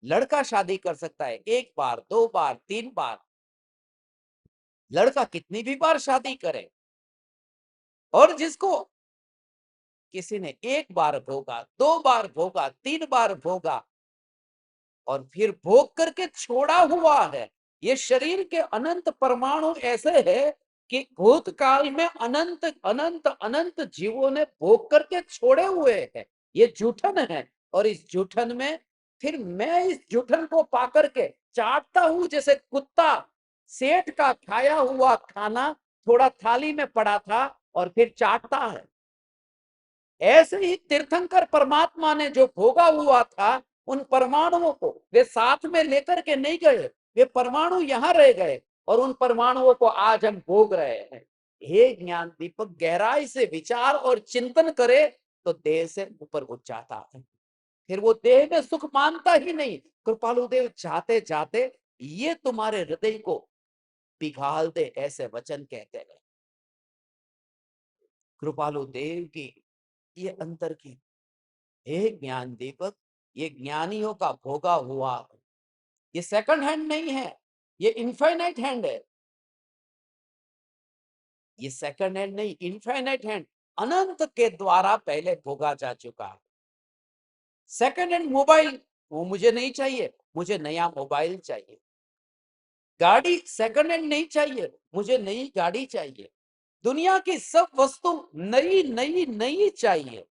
लड़का शादी कर सकता है 1 बार 2 बार 3 बार, लड़का कितनी भी बार शादी करे, और जिसको किसी ने 1 बार भोगा 2 बार भोगा 3 बार भोगा और फिर भोग करके छोड़ा हुआ है, ये शरीर के अनंत परमाणु ऐसे है कि भूतकाल में अनंत अनंत अनंत जीवों ने भोग करके छोड़े हुए हैं। ये जूठन है, और इस जूठन में फिर मैं इस जूठन को पाकर के चाटता हूं, जैसे कुत्ता सेठ का खाया हुआ खाना थोड़ा थाली में पड़ा था और फिर चाटता है। ऐसे ही तीर्थंकर परमात्मा ने जो भोगा हुआ था, उन परमाणुओं को वे साथ में लेकर के नहीं गए, वे परमाणु यहां रह गए और उन परमाणुओं को आज हम भोग रहे हैं। हे ज्ञान दीपक, गहराई से विचार और चिंतन करे तो देह से ऊपर उठ जाता है, फिर वो देह में सुख मानता ही नहीं। कृपालु देव जाते जाते ये तुम्हारे हृदय को पिघाल दे, ऐसे वचन कहते हैं। कृपालु देव की ये अंतर की, हे ज्ञान दीपक, ये ज्ञानियों का भोगा हुआ, ये सेकंड हैंड नहीं है, ये इनफाइनाइट हैंड है। ये सेकंड हैंड नहीं, इनफाइनाइट हैंड अनंत के द्वारा पहले भोगा जा चुका है। सेकंड हैंड मोबाइल वो मुझे नहीं चाहिए, मुझे नया मोबाइल चाहिए। गाड़ी सेकंड हैंड नहीं चाहिए, मुझे नई गाड़ी चाहिए। दुनिया की सब वस्तु नई नई नई चाहिए।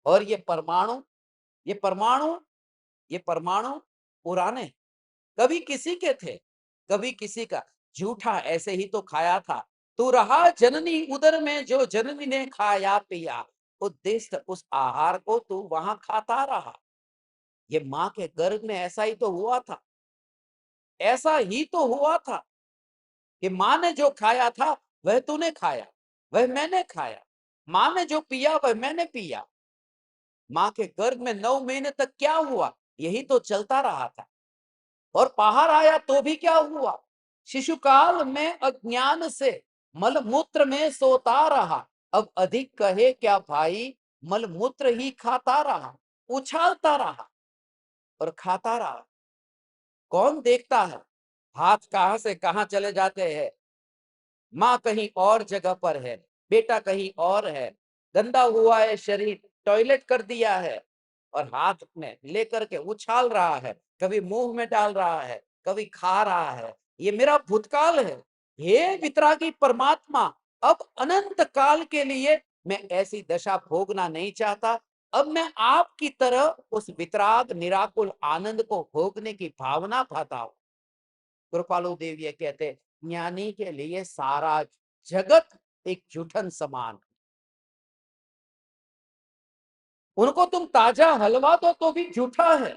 और ये परमाणु, ये परमाणु, ये परमाणु पुराने, कभी किसी के थे, कभी किसी का। झूठा ऐसे ही तो खाया था। तू रहा जननी उदर में, जो जननी ने खाया पिया, उद्दिष्ट उस आहार को तू वहां खाता रहा। ये माँ के गर्भ में ऐसा ही तो हुआ था, ऐसा ही तो हुआ था कि माँ ने जो खाया था वह तूने खाया, वह मैंने खाया। माँ ने जो पिया वह मैंने पिया। माँ के गर्भ में 9 महीने तक क्या हुआ, यही तो चलता रहा था। और बाहर आया तो भी क्या हुआ, शिशुकाल में अज्ञान से मलमूत्र में सोता रहा। अब अधिक कहे क्या भाई, मलमूत्र ही खाता रहा, उछालता रहा और खाता रहा। कौन देखता है हाथ कहां से कहां चले जाते हैं। माँ कहीं और जगह पर है, बेटा कहीं और है, गंदा हुआ है शरीर, टॉयलेट कर दिया है और हाथ में लेकर के उछाल रहा है, कभी मुंह में डाल रहा है, कभी खा रहा है। ये मेरा भूतकाल है। हे वितरागी परमात्मा, अब अनंत काल के लिए मैं ऐसी दशा भोगना नहीं चाहता। अब मैं आपकी तरह उस वितराग निराकुल आनंद को भोगने की भावना पाता हूं। कृपालु देव ये कहते, ज्ञानी के लिए सारा जगत एक जूठन समान। उनको तुम ताजा हलवा दो तो भी झूठा है,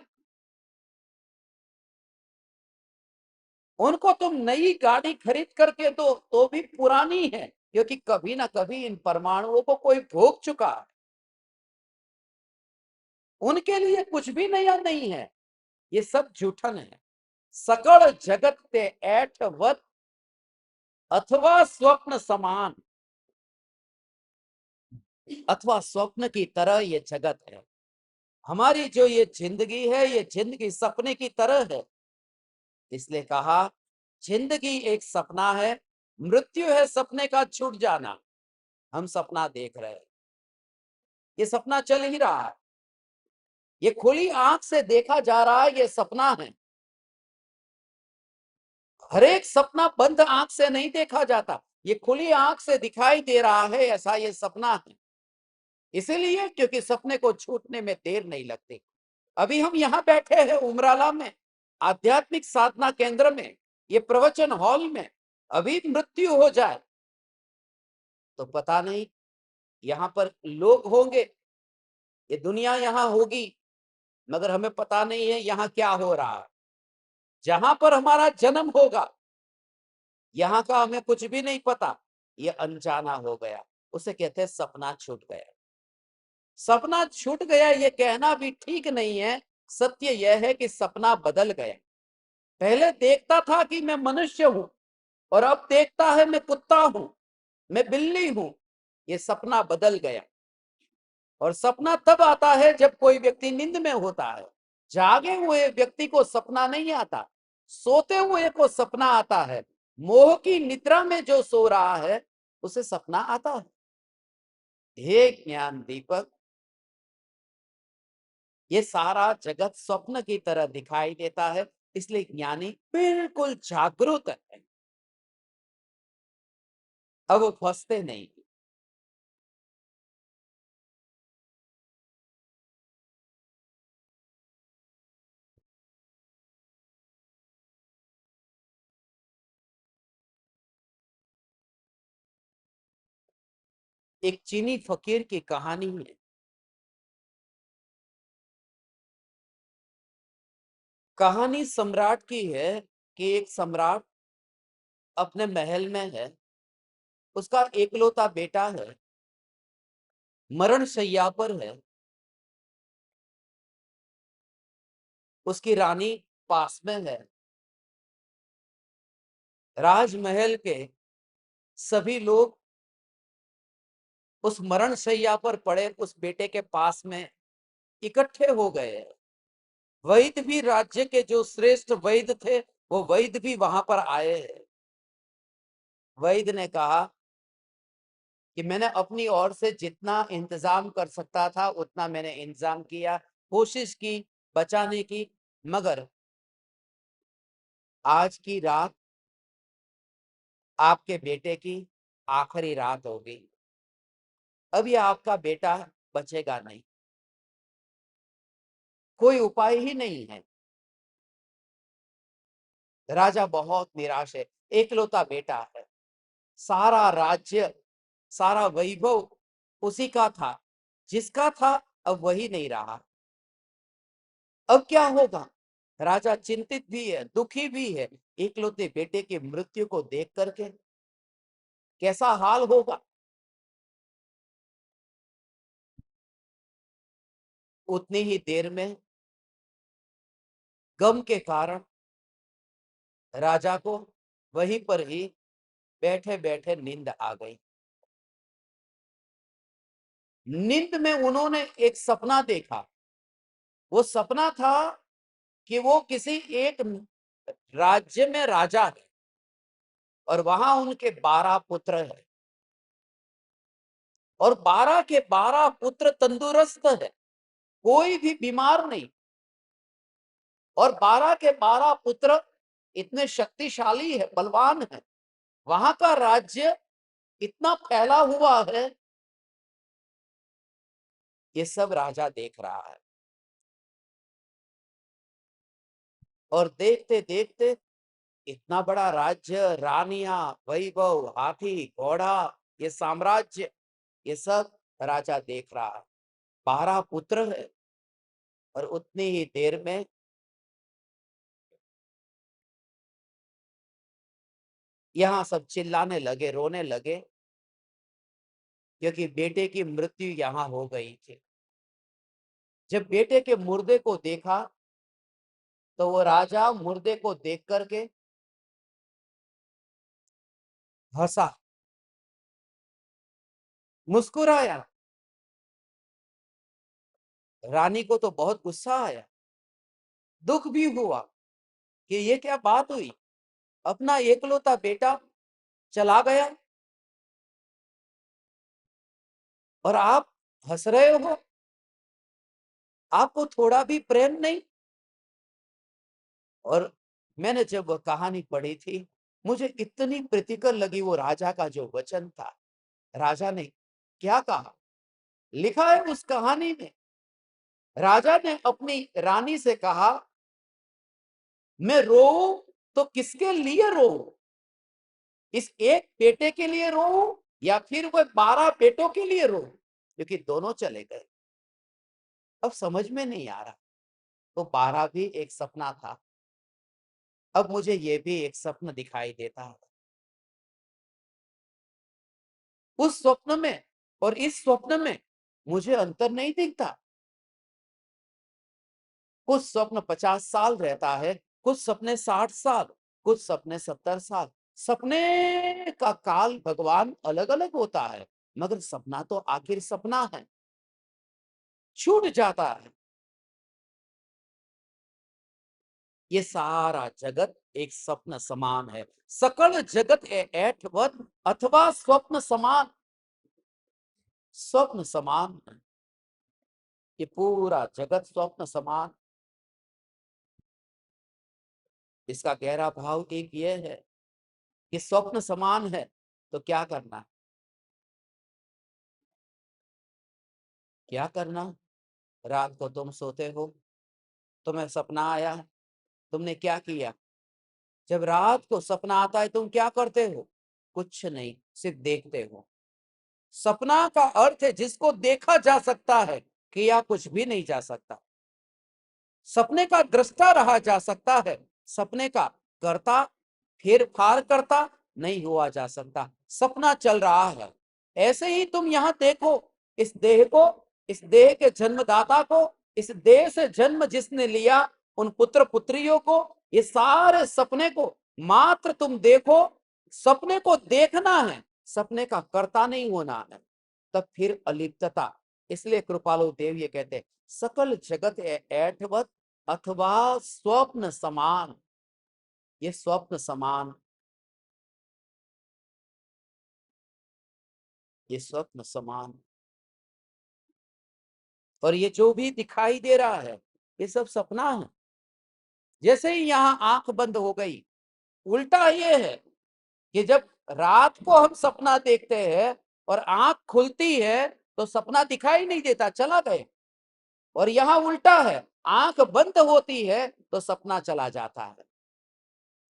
उनको तुम नई गाड़ी खरीद करके दो तो भी पुरानी है, क्योंकि कभी ना कभी इन परमाणुओं को कोई भोग चुका है। उनके लिए कुछ भी नया नहीं है, ये सब जूठन है। सकल जगत ते ऐठवत अथवा स्वप्न समान, अथवा स्वप्न की तरह ये जगत है। हमारी जो ये जिंदगी है, ये जिंदगी सपने की तरह है। इसलिए कहा जिंदगी एक सपना है, मृत्यु है सपने का छूट जाना। हम सपना देख रहे हैं, ये सपना चल ही रहा है, ये खुली आंख से देखा जा रहा है, ये सपना है। हर एक सपना बंद आंख से नहीं देखा जाता, ये खुली आंख से दिखाई दे रहा है, ऐसा ये सपना है। इसीलिए क्योंकि सपने को छूटने में देर नहीं लगती। अभी हम यहाँ बैठे हैं उमराला में, आध्यात्मिक साधना केंद्र में, ये प्रवचन हॉल में, अभी मृत्यु हो जाए तो पता नहीं यहाँ पर लोग होंगे, ये दुनिया यहाँ होगी, मगर हमें पता नहीं है यहाँ क्या हो रहा है। जहां पर हमारा जन्म होगा यहाँ का हमें कुछ भी नहीं पता, ये अनजाना हो गया, उसे कहते हैं सपना छूट गया। सपना छूट गया ये कहना भी ठीक नहीं है, सत्य यह है कि सपना बदल गया। पहले देखता था कि मैं मनुष्य हूं और अब देखता है मैं कुत्ता हूं, मैं बिल्ली हूं, ये सपना बदल गया। और सपना तब आता है जब कोई व्यक्ति नींद में होता है। जागे हुए व्यक्ति को सपना नहीं आता, सोते हुए को सपना आता है। मोह की निद्रा में जो सो रहा है उसे सपना आता है। हे ज्ञान दीपक, ये सारा जगत स्वप्न की तरह दिखाई देता है, इसलिए ज्ञानी बिल्कुल जागरूक है, अब वो फंसते नहीं। एक चीनी फकीर की कहानी है। कहानी सम्राट की है कि एक सम्राट अपने महल में है, उसका एकलौता बेटा है, मरण शैया पर है, उसकी रानी पास में है। राजमहल के सभी लोग उस मरण शैया पर पड़े उस बेटे के पास में इकट्ठे हो गए। वैद्य भी, राज्य के जो श्रेष्ठ वैद्य थे वो वैद्य भी वहां पर आए हैं। वैद्य ने कहा कि मैंने अपनी ओर से जितना इंतजाम कर सकता था उतना मैंने इंतजाम किया, कोशिश की बचाने की, मगर आज की रात आपके बेटे की आखिरी रात होगी, अब ये आपका बेटा बचेगा नहीं, कोई उपाय ही नहीं है। राजा बहुत निराश है, एकलौता बेटा है, सारा राज्य सारा वैभव उसी का था, जिसका था अब वही नहीं रहा, अब क्या होगा। राजा चिंतित भी है, दुखी भी है, एकलौते बेटे की मृत्यु को देख करके कैसा हाल होगा। उतनी ही देर में गम के कारण राजा को वहीं पर ही बैठे बैठे नींद आ गई। नींद में उन्होंने एक सपना देखा। वो सपना था कि वो किसी एक राज्य में राजा है और वहां उनके 12 पुत्र हैं और 12 के 12 पुत्र तंदुरुस्त है, कोई भी बीमार नहीं, और 12 के 12 पुत्र इतने शक्तिशाली है, बलवान है। वहां का राज्य इतना फैला हुआ है, ये सब राजा देख रहा है। और देखते देखते इतना बड़ा राज्य, रानियां, वैभव, हाथी घोड़ा, ये साम्राज्य, ये सब राजा देख रहा है। 12 पुत्र है और उतनी ही देर में यहाँ सब चिल्लाने लगे, रोने लगे, क्योंकि बेटे की मृत्यु यहाँ हो गई थी। जब बेटे के मुर्दे को देखा तो वो राजा मुर्दे को देख करके हंसा, मुस्कुराया। रानी को तो बहुत गुस्सा आया, दुख भी हुआ कि ये क्या बात हुई, अपना एकलौता बेटा चला गया और आप हंस रहे हो, आपको थोड़ा भी प्रेम नहीं। और मैंने जब वह कहानी पढ़ी थी, मुझे इतनी प्रीतिकर लगी वो राजा का जो वचन था। राजा ने क्या कहा, लिखा है उस कहानी में राजा ने अपनी रानी से कहा, मैं रोऊं तो किसके लिए रोऊं? इस एक बेटे के लिए रोऊं या फिर वह 12 बेटों के लिए रोऊं? क्योंकि दोनों चले गए। अब समझ में नहीं आ रहा। तो 12 भी एक सपना था। अब मुझे ये भी एक स्वप्न दिखाई देता है। उस स्वप्न में और इस स्वप्न में मुझे अंतर नहीं दिखता। कुछ स्वप्न 50 साल रहता है, कुछ सपने 60 साल, कुछ सपने 70 साल। सपने का काल भगवान अलग अलग होता है, मगर सपना तो आखिर सपना है, छूट जाता है। ये सारा जगत एक स्वप्न समान है। सकल जगत ऐठवत अथवा स्वप्न समान। स्वप्न समान है। ये पूरा जगत स्वप्न समान। इसका गहरा भाव एक ये है कि स्वप्न समान है तो क्या करना है? क्या करना? रात को तुम सोते हो, तुम्हें सपना आया, तुमने क्या किया? जब रात को सपना आता है तुम क्या करते हो? कुछ नहीं, सिर्फ देखते हो। सपना का अर्थ है जिसको देखा जा सकता है, किया कुछ भी नहीं जा सकता। सपने का दृष्टा रहा जा सकता है, सपने का कर्ता फेर फार करता नहीं हुआ जा सकता। सपना चल रहा है। ऐसे ही तुम यहां देखो, इस देह को, इस देह के जन्मदाता को, इस देह से जन्म जिसने लिया, उन पुत्र पुत्रियों को, ये सारे सपने को मात्र तुम देखो। सपने को देखना है, सपने का कर्ता नहीं होना है। तब फिर अलिप्तता। इसलिए कृपालु देव ये कहते हैं, सकल जगत ऐठवत अथवा स्वप्न समान। ये स्वप्न समान, ये स्वप्न समान। और ये जो भी दिखाई दे रहा है ये सब सपना है। जैसे ही यहाँ आंख बंद हो गई, उल्टा ये है कि जब रात को हम सपना देखते हैं और आंख खुलती है तो सपना दिखाई नहीं देता, चला गए। और यहाँ उल्टा है, आंख बंद होती है तो सपना चला जाता है।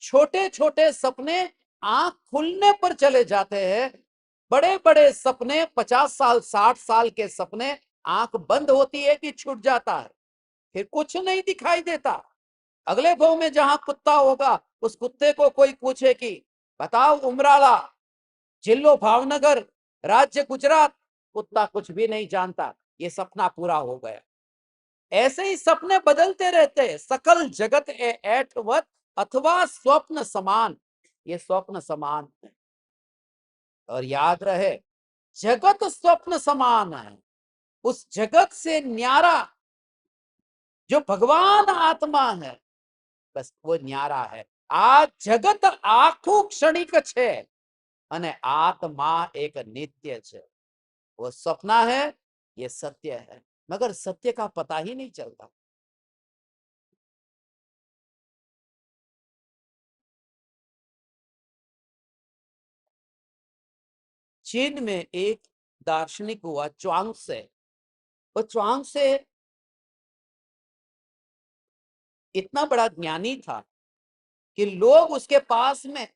छोटे छोटे सपने आंख खुलने पर चले जाते हैं। बड़े बड़े सपने 50 साल 60 साल के सपने आंख बंद होती है कि छूट जाता है, फिर कुछ नहीं दिखाई देता। अगले भाव में जहां कुत्ता होगा, उस कुत्ते को कोई पूछे कि बताओ उमराला, जिलो भावनगर, राज्य गुजरात, कुत्ता कुछ भी नहीं जानता। ये सपना पूरा हो गया। ऐसे ही सपने बदलते रहते हैं। सकल जगत ऐठवत अथवा स्वप्न समान। ये स्वप्न समान है। और याद रहे, जगत स्वप्न समान है। उस जगत से न्यारा जो भगवान आत्मा है, बस वो न्यारा है। आ जगत आखू क्षणिक छे અને आत्मा एक नित्य छे। वो सपना है, ये सत्य है, मगर सत्य का पता ही नहीं चलता। चीन में एक दार्शनिक हुआ च्वांग से। वो च्वांग से इतना बड़ा ज्ञानी था कि लोग उसके पास में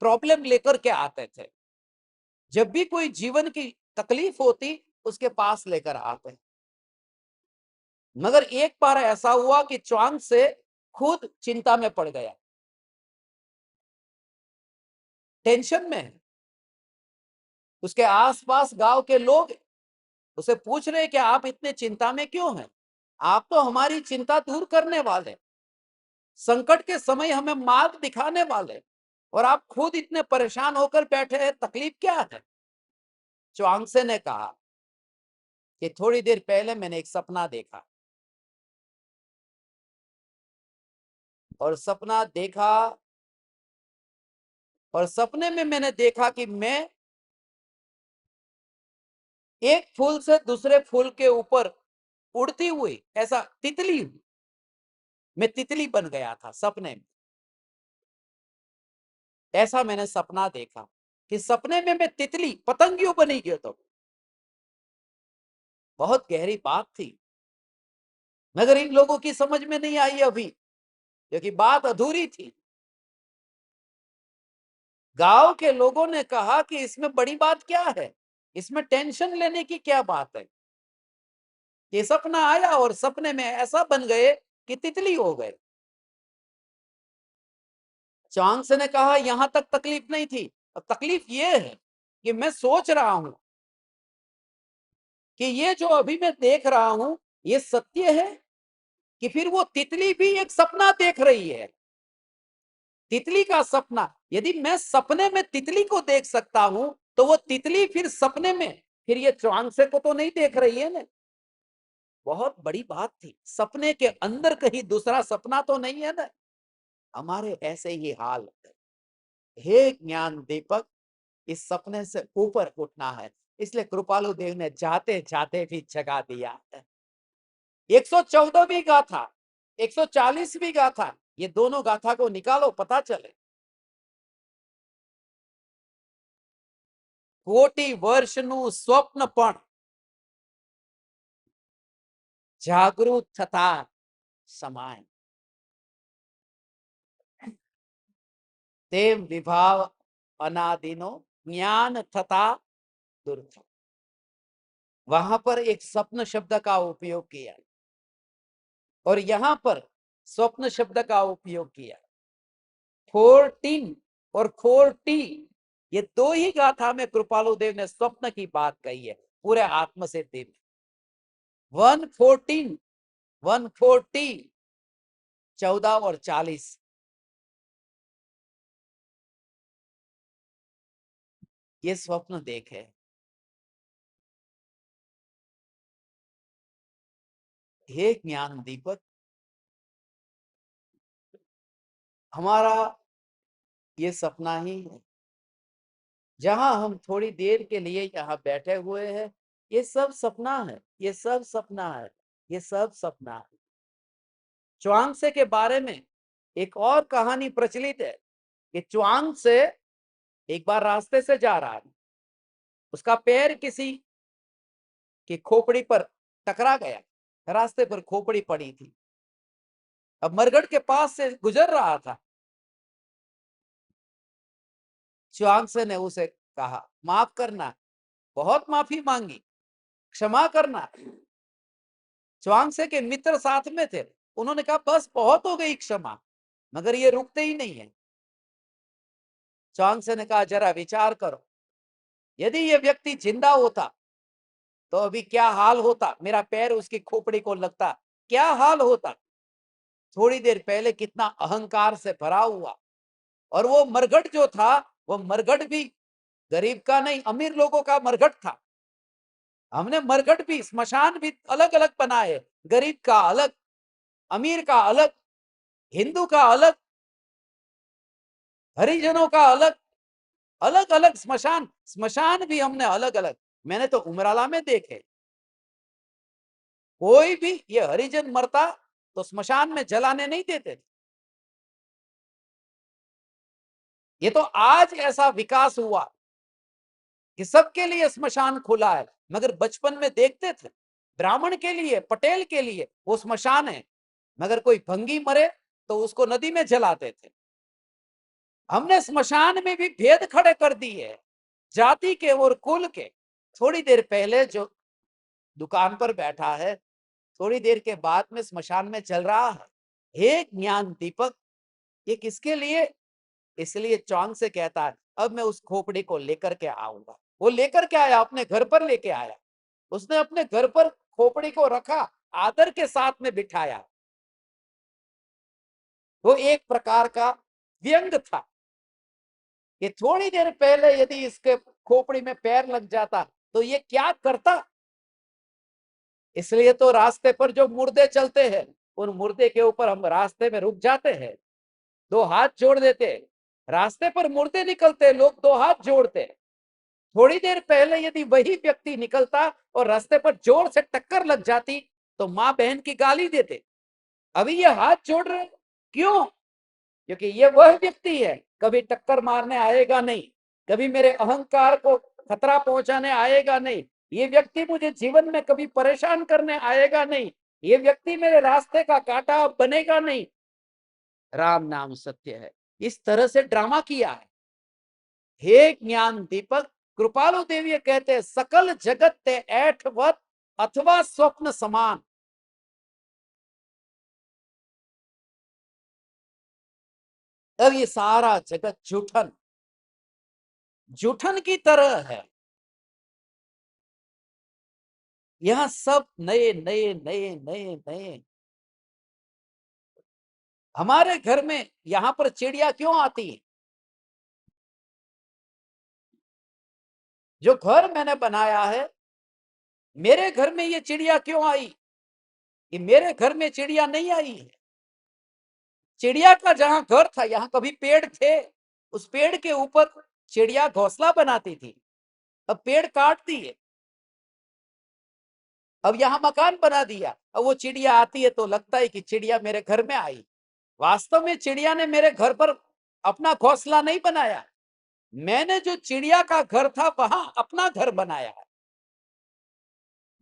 प्रॉब्लम लेकर के आते थे। जब भी कोई जीवन की तकलीफ होती उसके पास लेकर आते। मगर एक बार ऐसा हुआ कि च्वांग से खुद चिंता में पड़ गया, टेंशन में है। उसके आसपास गांव के लोग उसे पूछ रहे कि आप इतने चिंता में क्यों हैं? आप तो हमारी चिंता दूर करने वाले, संकट के समय हमें मार्ग दिखाने वाले, और आप खुद इतने परेशान होकर बैठे हैं, तकलीफ क्या है? च्वांगसे ने कहा कि थोड़ी देर पहले मैंने एक सपना देखा, और सपना देखा, और सपने में मैंने देखा कि मैं एक फूल से दूसरे फूल के ऊपर उड़ती हुई, ऐसा तितली, मैं तितली बन गया था सपने में। ऐसा मैंने सपना देखा कि सपने में मैं तितली पतंगियों बनी गई। तो बहुत गहरी बात थी। मगर इन लोगों की समझ में नहीं आई अभी, क्योंकि बात अधूरी थी। गांव के लोगों ने कहा कि इसमें बड़ी बात क्या है, इसमें टेंशन लेने की क्या बात है। ये सपना आया और सपने में ऐसा बन गए कि तितली हो गए। चांस ने कहा यहां तक तकलीफ नहीं थी, अब तकलीफ ये है कि मैं सोच रहा हूं कि ये जो अभी मैं देख रहा हूं ये सत्य है कि फिर वो तितली भी एक सपना देख रही है। तितली का सपना, यदि मैं सपने में तितली को देख सकता हूं तो वो तितली फिर सपने में फिर ये चांसे को तो नहीं देख रही है ना। बहुत बड़ी बात थी, सपने के अंदर कहीं दूसरा सपना तो नहीं है ना। हमारे ऐसे ही हाल है। हे ज्ञान दीपक, इस सपने से ऊपर उठना है, इसलिए कृपालु देव ने जाते जाते भी जगा दिया। 114वीं गाथा, 140वीं गाथा, ये दोनों गाथा को निकालो, पता चले। कोटि वर्षનું સ્વપ્ન પણ જાગૃત થતા સમાય, તેમ વિભાવ અનાદિનો ज्ञान થતા दूर। वहां पर एक स्वप्न शब्द का उपयोग किया और यहां पर स्वप्न शब्द का उपयोग किया। 14 और 40, ये दो ही गाथा में कृपालु देव ने स्वप्न की बात कही है पूरे आत्म से देव। 114, 140, 14 और 40, ये स्वप्न देखे। हे ज्ञान दीपक, हमारा ये सपना ही है, जहां हम थोड़ी देर के लिए यहाँ बैठे हुए हैं, ये सब सपना है, ये सब सपना है, ये सब सपना है। च्वांगसे के बारे में एक और कहानी प्रचलित है कि च्वांगसे एक बार रास्ते से जा रहा है, उसका पैर किसी की खोपड़ी पर टकरा गया, रास्ते पर खोपड़ी पड़ी थी। अब मरगढ़ के पास से गुजर रहा था। च्वांगसे ने उसे कहा माफ करना, बहुत माफी मांगी, क्षमा करना। च्वांगसे के मित्र साथ में थे, उन्होंने कहा बस बहुत हो गई क्षमा, मगर ये रुकते ही नहीं है। च्वांगसे ने कहा जरा विचार करो, यदि ये व्यक्ति जिंदा होता तो अभी क्या हाल होता, मेरा पैर उसकी खोपड़ी को लगता, क्या हाल होता। थोड़ी देर पहले कितना अहंकार से भरा हुआ, और वो मरघट जो था, वो मरघट भी गरीब का नहीं, अमीर लोगों का मरघट था। हमने मरघट भी, स्मशान भी अलग अलग बनाए, गरीब का अलग, अमीर का अलग, हिंदू का अलग, हरिजनों का अलग, अलग अलग स्मशान, स्मशान भी हमने अलग अलग। मैंने तो उमराला में देखे, कोई भी ये हरिजन मरता तो स्मशान में जलाने नहीं देते थे। ये तो आज ऐसा विकास हुआ कि सबके लिए स्मशान खुला है, मगर बचपन में देखते थे ब्राह्मण के लिए, पटेल के लिए वो स्मशान है, मगर कोई भंगी मरे तो उसको नदी में जलाते थे। हमने स्मशान में भी भेद खड़े कर दिए, जाति के और कुल के। थोड़ी देर पहले जो दुकान पर बैठा है, थोड़ी देर के बाद में स्मशान में चल रहा है। हे ज्ञान दीपक, ये किसके लिए? इसलिए चौंग से कहता है अब मैं उस खोपड़ी को लेकर के आऊंगा। वो लेकर के आया, अपने घर पर लेके आया, उसने अपने घर पर खोपड़ी को रखा, आदर के साथ में बिठाया। वो एक प्रकार का व्यंग था कि थोड़ी देर पहले यदि इसके खोपड़ी में पैर लग जाता तो ये क्या करता। इसलिए तो रास्ते पर जो मुर्दे चलते हैं, उन मुर्दे के ऊपर हम रास्ते में रुक जाते हैं, दो हाथ जोड़ देते। रास्ते पर मुर्दे निकलते, लोग दो हाथ जोड़ते। थोड़ी देर पहले यदि वही व्यक्ति निकलता और रास्ते पर जोर से टक्कर लग जाती तो माँ बहन की गाली देते। अभी ये हाथ जोड़ रहे, क्यों? क्योंकि ये वह व्यक्ति है, कभी टक्कर मारने आएगा नहीं, कभी मेरे अहंकार को खतरा पहुंचाने आएगा नहीं, ये व्यक्ति मुझे जीवन में कभी परेशान करने आएगा नहीं। ये व्यक्ति मेरे रास्ते का कांटा बनेगा नहीं, राम नाम सत्य है। इस तरह से ड्रामा किया है। हे ज्ञान दीपक, कृपालु देवी कहते हैं सकल जगत ते ऐठवत अथवा स्वप्न समान। अब ये सारा जगत जूठन जूठन की तरह है। यहां सब नए नए नए नए नए। हमारे घर में यहां पर चिड़िया क्यों आती है? जो घर मैंने बनाया है, मेरे घर में ये चिड़िया क्यों आई? ये मेरे घर में चिड़िया नहीं आई है। चिड़िया का जहां घर था, यहां कभी पेड़ थे, उस पेड़ के ऊपर चिड़िया घोंसला बनाती थी। अब पेड़ काट दिए, अब यहाँ मकान बना दिया। अब वो चिड़िया आती है तो लगता है कि चिड़िया मेरे घर में आई। वास्तव में चिड़िया ने मेरे घर पर अपना घोंसला नहीं बनाया, मैंने जो चिड़िया का घर था वहां अपना घर बनाया है।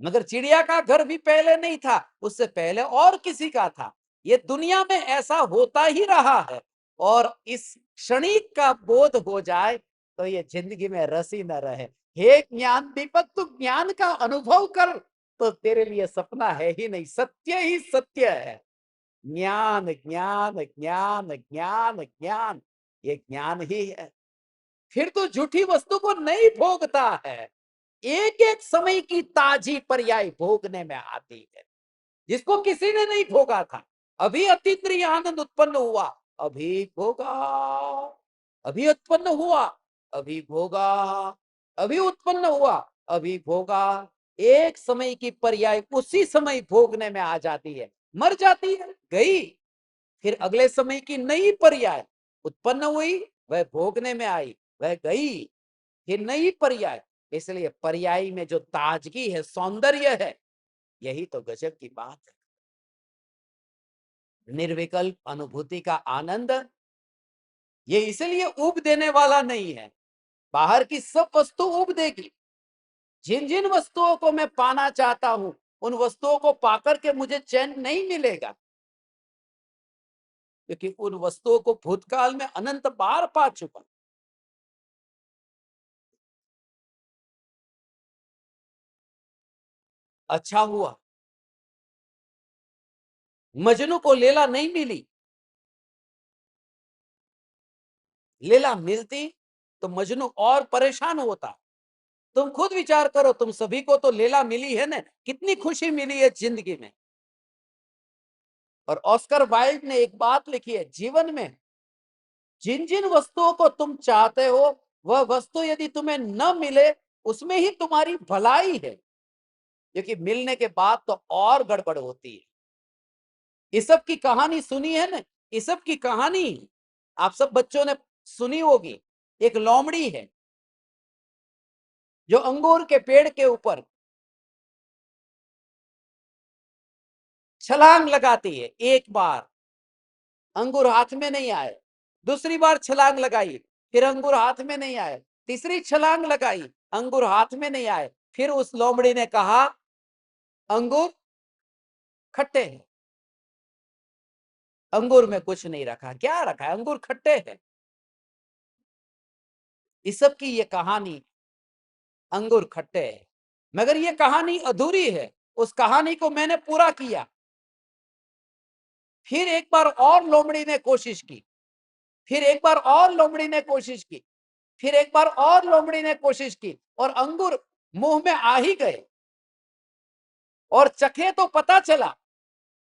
मगर चिड़िया का घर भी पहले नहीं था, उससे पहले और किसी का था। ये दुनिया में ऐसा होता ही रहा है। और इस क्षणिक का बोध हो जाए तो ये जिंदगी में रस ही न रहे। हे ज्ञान दीपक, तू ज्ञान का अनुभव कर, तो तेरे लिए सपना है ही नहीं, सत्य ही सत्य है। ज्ञान ज्ञान ज्ञान ज्ञान ज्ञान, ये ज्ञान ही है। फिर तो झूठी वस्तु को नहीं भोगता है। एक एक समय की ताजी पर्याय भोगने में आती है, जिसको किसी ने नहीं भोगा था। अभी अतीन्द्रिय आनंद उत्पन्न हुआ, अभी भोगा, अभी उत्पन्न हुआ, अभी भोगा, अभी उत्पन्न हुआ, अभी भोगा। एक समय की पर्याय उसी समय भोगने में आ जाती है, मर जाती है, गई। फिर अगले समय की नई पर्याय उत्पन्न हुई, वह भोगने में आई, वह गई। फिर नई पर्याय। इसलिए पर्याय में जो ताजगी है, सौंदर्य है, यही तो गजब की बात है। निर्विकल्प अनुभूति का आनंद ये इसलिए ऊब देने वाला नहीं है। बाहर की सब वस्तु ऊब देगी। जिन जिन वस्तुओं को मैं पाना चाहता हूं, उन वस्तुओं को पाकर के मुझे चैन नहीं मिलेगा, क्योंकि उन वस्तुओं को भूतकाल में अनंत बार पा चुका। अच्छा हुआ मजनू को लैला नहीं मिली। लैला मिलती तो मजनू और परेशान होता। तुम खुद विचार करो, तुम सभी को तो लैला मिली है ना, कितनी खुशी मिली है जिंदगी में। और ऑस्कर वाइल्ड ने एक बात लिखी है, जीवन में जिन जिन वस्तुओं को तुम चाहते हो, वह वस्तु यदि तुम्हें न मिले, उसमें ही तुम्हारी भलाई है, क्योंकि मिलने के बाद तो और गड़बड़ होती है। ईसब की कहानी सुनी है ना? ईसब की कहानी आप सब बच्चों ने सुनी होगी। एक लोमड़ी है जो अंगूर के पेड़ के ऊपर छलांग लगाती है। एक बार अंगूर हाथ में नहीं आए, दूसरी बार छलांग लगाई, फिर अंगूर हाथ में नहीं आए, तीसरी छलांग लगाई, अंगूर हाथ में नहीं आए। फिर उस लोमड़ी ने कहा अंगूर खट्टे हैं। अंगूर में कुछ नहीं रखा, क्या रखा है, अंगूर खट्टे हैं। इस सब की ये कहानी, अंगूर खट्टे हैं। मगर ये कहानी अधूरी है, उस कहानी को मैंने पूरा किया। फिर एक बार और लोमड़ी ने कोशिश की, फिर एक बार और लोमड़ी ने कोशिश की, फिर एक बार और लोमड़ी ने कोशिश की, और अंगूर मुंह में आ ही गए। और चखे तो पता चला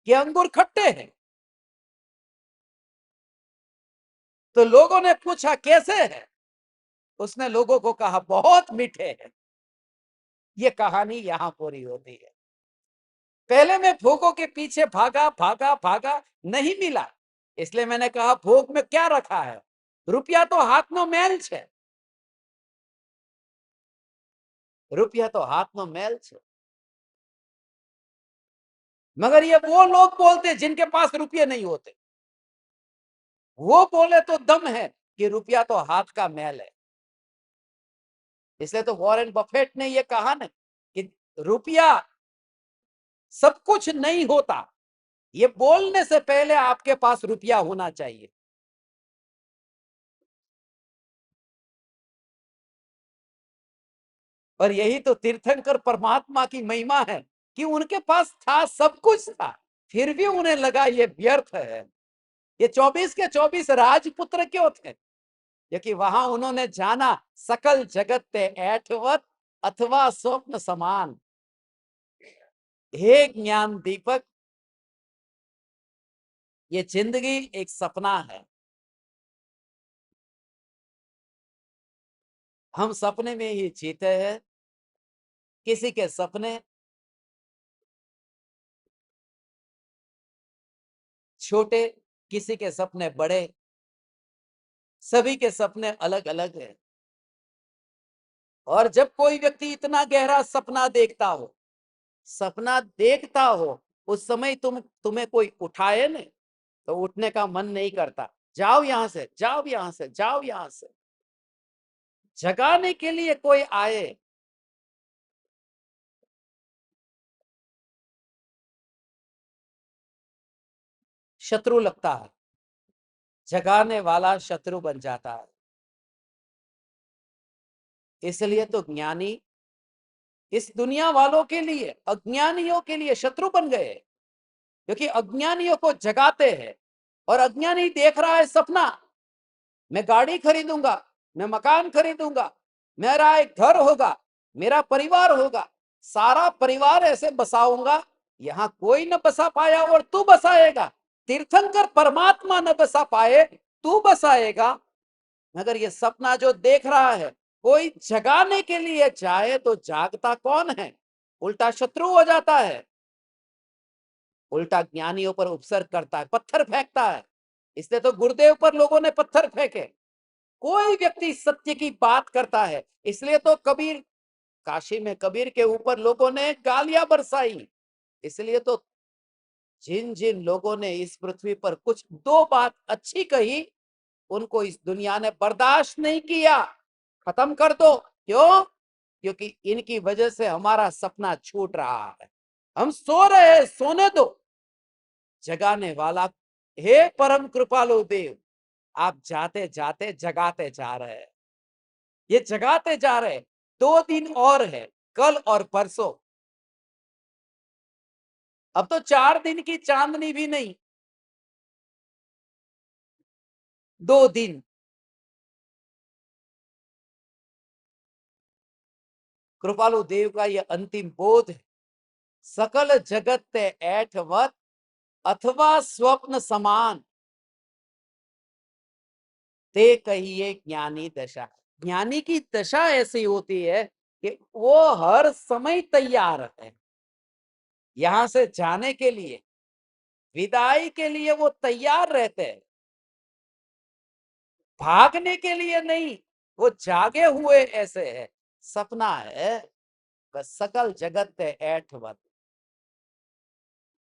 कि अंगूर खट्टे हैं। तो लोगों ने पूछा कैसे है? उसने लोगों को कहा बहुत मीठे हैं। ये कहानी यहां पूरी होती है। पहले मैं भोगों के पीछे भागा भागा भागा, नहीं मिला। इसलिए मैंने कहा भोग में क्या रखा है? रुपया तो हाथ में मेल छे, रुपया तो हाथ में मेल छे। मगर ये वो लोग बोलते जिनके पास रुपये नहीं होते। वो बोले तो दम है कि रुपया तो हाथ का मैल है। इसलिए तो वॉरेन बफेट ने ये कहा ना कि रुपया सब कुछ नहीं होता, ये बोलने से पहले आपके पास रुपया होना चाहिए। और यही तो तीर्थंकर परमात्मा की महिमा है कि उनके पास था, सब कुछ था, फिर भी उन्हें लगा ये व्यर्थ है। ये 24 के 24 राजपुत्र क्यों थे? क्योंकि वहां उन्होंने जाना सकल जगत ते ऐठवत अथवा स्वप्न समान। हे ज्ञान दीपक, ये जिंदगी एक सपना है। हम सपने में ही जीते हैं। किसी के सपने छोटे, किसी के सपने बड़े, सभी के सपने अलग अलग है। और जब कोई व्यक्ति इतना गहरा सपना देखता हो, उस समय तुम्हें कोई उठाए नहीं तो उठने का मन नहीं करता। जाओ यहां से, जाओ यहां से, जाओ यहां से। जगाने के लिए कोई आए, शत्रु लगता है, जगाने वाला शत्रु बन जाता है। इसलिए तो ज्ञानी इस दुनिया वालों के लिए, अज्ञानियों के लिए शत्रु बन गए, क्योंकि अज्ञानियों को जगाते हैं। और अज्ञानी देख रहा है सपना, मैं गाड़ी खरीदूंगा, मैं मकान खरीदूंगा, मेरा एक घर होगा, मेरा परिवार होगा, सारा परिवार ऐसे बसाऊंगा, यहां कोई न बसा पाया और तू बसाएगा। तीर्थंकर परमात्मा न बसा पाए, तू बसाएगा। मगर ये सपना जो देख रहा है, कोई जगाने के लिए जाए तो जागता कौन है? उल्टा शत्रु हो जाता है, उल्टा ज्ञानियों पर उपसर्ग करता है, पत्थर फेंकता है। इसलिए तो गुरुदेव पर लोगों ने पत्थर फेंके। कोई व्यक्ति सत्य की बात करता है, इसलिए तो कबीर, काशी में कबीर के ऊपर लोगों ने गालियां बरसाई। इसलिए तो जिन जिन लोगों ने इस पृथ्वी पर कुछ दो बात अच्छी कही, उनको इस दुनिया ने बर्दाश्त नहीं किया। खत्म कर दो। क्यों? क्योंकि इनकी वजह से हमारा सपना छूट रहा है। हम सो रहे हैं, सोने दो। जगाने वाला, हे परम कृपालु देव, आप जाते जाते जगाते जा रहे हैं। ये जगाते जा रहे हैं। 2 दिन और है, कल और परसों। अब तो 4 दिन की चांदनी भी नहीं, 2 दिन। कृपालु देव का ये अंतिम बोध है। सकल जगत ते ऐठवत अथवा स्वप्न समान, ते कहिए ज्ञानी दशा। ज्ञानी की दशा ऐसी होती है कि वो हर समय तैयार है, यहां से जाने के लिए, विदाई के लिए वो तैयार रहते हैं, भागने के लिए नहीं। वो जागे हुए ऐसे है। सपना है बस, सकल जगत ते ऐठवत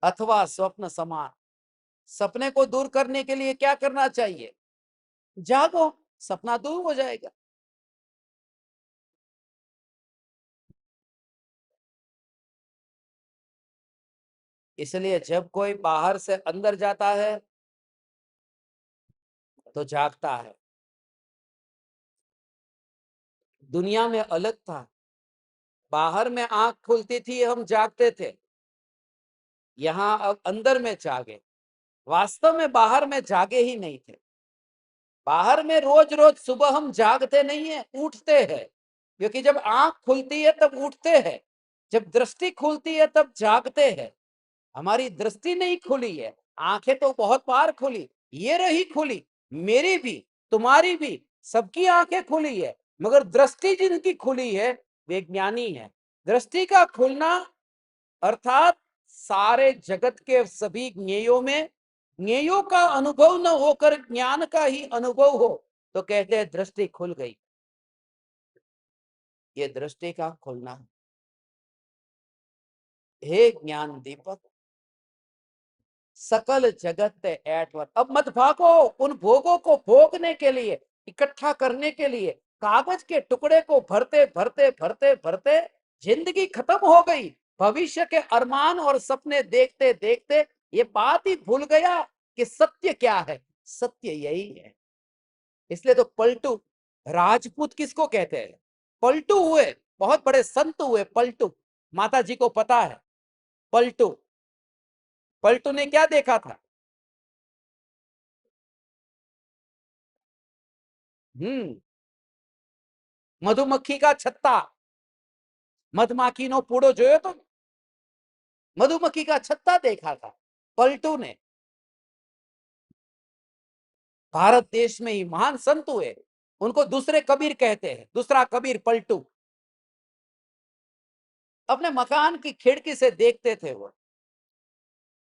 अथवा स्वप्न समान। सपने को दूर करने के लिए क्या करना चाहिए? जागो, सपना दूर हो जाएगा। इसलिए जब कोई बाहर से अंदर जाता है तो जागता है। दुनिया में अलग था, बाहर में आंख खुलती थी, हम जागते थे। यहाँ अब अंदर में जागे, वास्तव में बाहर में जागे ही नहीं थे। बाहर में रोज रोज सुबह हम जागते नहीं है, उठते हैं। क्योंकि जब आंख खुलती है तब उठते हैं, जब दृष्टि खुलती है तब जागते हैं। हमारी दृष्टि नहीं खुली है, आंखें तो बहुत बार खुली, ये रही खुली, मेरी भी, तुम्हारी भी, सबकी आंखें खुली है। मगर दृष्टि जिनकी खुली है वे ज्ञानी है। दृष्टि का खुलना अर्थात सारे जगत के सभी ज्ञेयों में ज्ञेयों का अनुभव न होकर ज्ञान का ही अनुभव हो तो कहते हैं दृष्टि खुल गई। ये दृष्टि का खुलना। हे ज्ञान दीपक, सकल जगत ते ऐठवत। अब मत भागो, उन भोगों को भोगने के लिए, इकट्ठा करने के लिए, कागज के टुकड़े को भरते भरते भरते भरते जिंदगी खत्म हो गई। भविष्य के अरमान और सपने देखते देखते ये बात ही भूल गया कि सत्य क्या है। सत्य यही है। इसलिए तो पलटू राजपूत किसको कहते हैं? पलटू हुए, बहुत बड़े संत हुए पलटू। माता जी को पता है पलटू। पलटू ने क्या देखा था? हम्म मधुमक्खी का छत्ता। मधमाखी नो पूड़ो जोयो तो मधुमक्खी का छत्ता देखा था पलटू ने। भारत देश में ही महान संत हुए। उनको दूसरे कबीर कहते हैं, दूसरा कबीर पलटू। अपने मकान की खिड़की से देखते थे वो।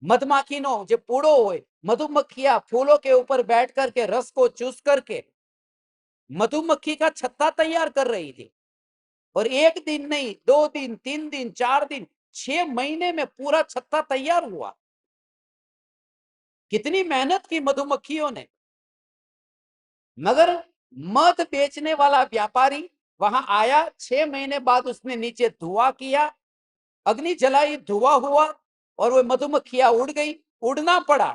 मधमाखी नो जो पूड़ो हुए, मधुमक्खियां फूलों के ऊपर बैठ करके रस को चूस करके मधुमक्खी का छत्ता तैयार कर रही थी। और एक दिन नहीं, 2 दिन, 3 दिन, 4 दिन, 6 महीने में पूरा छत्ता तैयार हुआ। कितनी मेहनत की मधुमक्खियों ने। मगर मध बेचने वाला व्यापारी वहां आया, 6 महीने बाद उसने नीचे धुआं किया, अग्नि जलाई, धुआं हुआ और वो मधुमक्खियां उड़ गई। उड़ना पड़ा।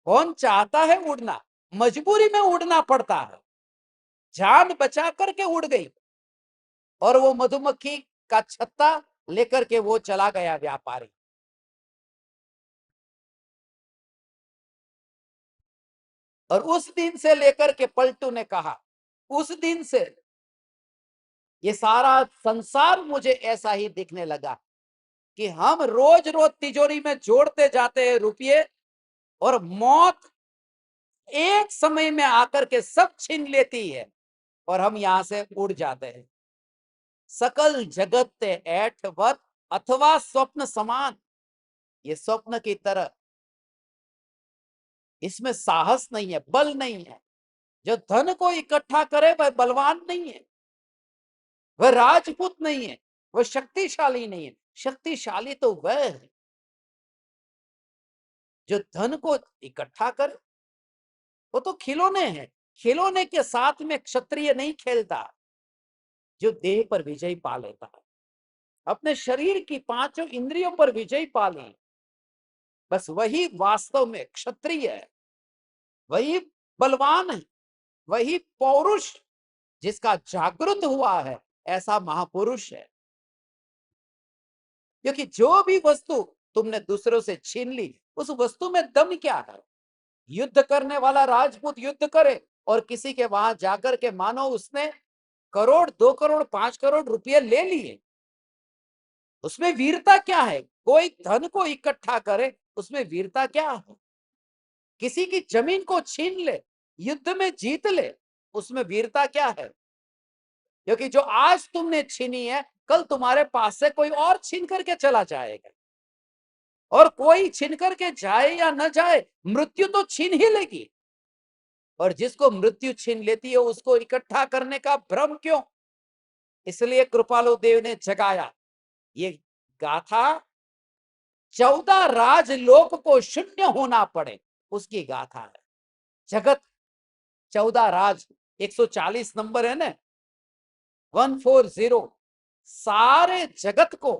कौन चाहता है उड़ना? मजबूरी में उड़ना पड़ता है। जान बचा करके उड़ गई और वो मधुमक्खी का छत्ता लेकर के वो चला गया व्यापारी। और उस दिन से लेकर के पलटू ने कहा, उस दिन से ये सारा संसार मुझे ऐसा ही दिखने लगा कि हम रोज रोज तिजोरी में जोड़ते जाते हैं रुपये, और मौत एक समय में आकर के सब छीन लेती है और हम यहां से उड़ जाते हैं। सकल जगत ते ऐठवत अथवा स्वप्न समान। ये स्वप्न की तरह, इसमें साहस नहीं है, बल नहीं है। जो धन को इकट्ठा करे वह बलवान नहीं है, वह राजपूत नहीं है, वह शक्तिशाली नहीं है। शक्तिशाली तो वह है जो धन को इकट्ठा करे। वो तो खिलौने हैं। खिलौने के साथ में क्षत्रिय नहीं खेलता। जो देह पर विजय पा लेता है, अपने शरीर की 5 इंद्रियों पर विजय पा ली, बस वही वास्तव में क्षत्रिय है, वही बलवान है, वही पौरुष जिसका जागृत हुआ है, ऐसा महापुरुष है। क्योंकि जो भी वस्तु तुमने दूसरों से छीन ली, उस वस्तु में दम क्या है? युद्ध करने वाला राजपूत युद्ध करे और किसी के वहां जाकर के मानो उसने करोड़, 2 करोड़, 5 करोड़ रुपये ले लिए, उसमें वीरता क्या है? कोई धन को इकट्ठा करे, उसमें वीरता क्या है? किसी की जमीन को छीन ले, युद्ध में जीत ले, उसमें वीरता क्या है? क्योंकि जो आज तुमने छीनी है, कल तुम्हारे पास से कोई और छीन करके चला जाएगा। और कोई छीन करके जाए या न जाए, मृत्यु तो छीन ही लेगी। और जिसको मृत्यु छीन लेती है, उसको इकट्ठा करने का भ्रम क्यों? इसलिए कृपालु देव ने जगाया ये गाथा। 14 राजलोक को शून्य होना पड़े, उसकी गाथा है। जगत 14 राज, 140 नंबर है ना, 140। सारे जगत को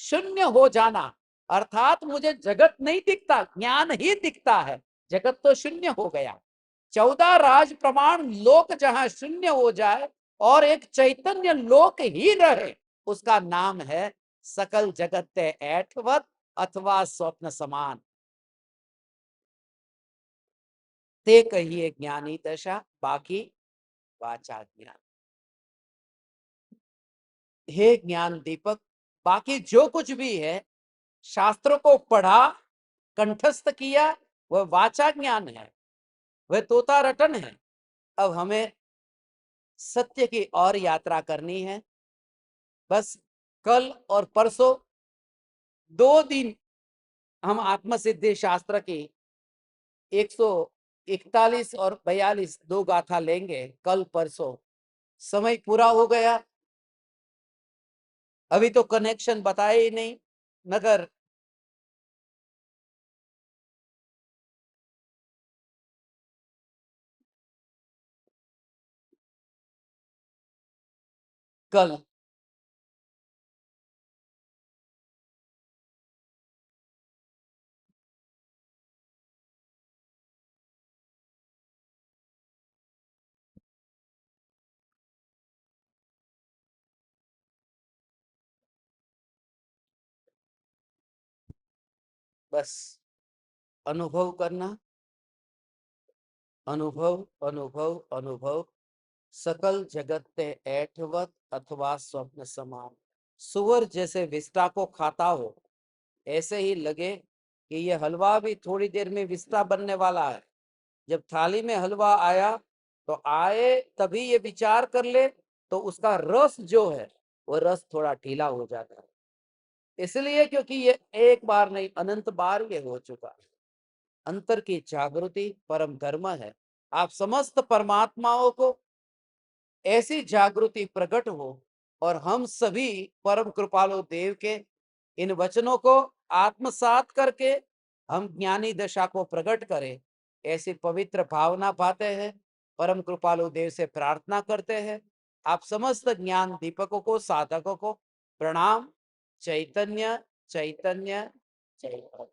शून्य हो जाना, अर्थात मुझे जगत नहीं दिखता, ज्ञान ही दिखता है। जगत तो शून्य हो गया। 14 राज प्रमाण लोक जहां शून्य हो जाए और एक चैतन्य लोक ही रहे, उसका नाम है सकल जगत ऐठवत अथवा स्वप्न समान। ते कहिए ज्ञानी दशा, बाकी वाचा ज्ञान। हे ज्ञान दीपक, बाकी जो कुछ भी है, शास्त्रों को पढ़ा, कंठस्थ किया, वह वाचा ज्ञान है, वह तोता रटन है। अब हमें सत्य की और यात्रा करनी है। बस कल और परसों 2 दिन हम आत्मसिद्धि शास्त्र की 141 और 42 दो गाथा लेंगे। कल परसों समय पूरा हो गया। अभी तो कनेक्शन बताए ही नहीं, मगर कल बस अनुभव करना, अनुभव अनुभव अनुभव। सकल जगत ते ऐठवत अथवा स्वप्न समान। सुअर जैसे विष्टा को खाता हो, ऐसे ही लगे कि ये हलवा भी थोड़ी देर में विष्टा बनने वाला है। जब थाली में हलवा आया तो आए तभी ये विचार कर ले तो उसका रस जो है वो रस थोड़ा ढीला हो जाता है। इसलिए क्योंकि ये एक बार नहीं अनंत बार ये हो चुका है। अंतर की जागृति परम धर्म है। आप समस्त परमात्माओं को ऐसी जागृति प्रकट हो और हम सभी परम कृपालु देव के इन वचनों को आत्मसात करके हम ज्ञानी दशा को प्रकट करें, ऐसी पवित्र भावना पाते हैं। परम कृपालु देव से प्रार्थना करते हैं। आप समस्त ज्ञान दीपकों को, साधकों को प्रणाम। चैतन्य चैतन्य चैतन्य।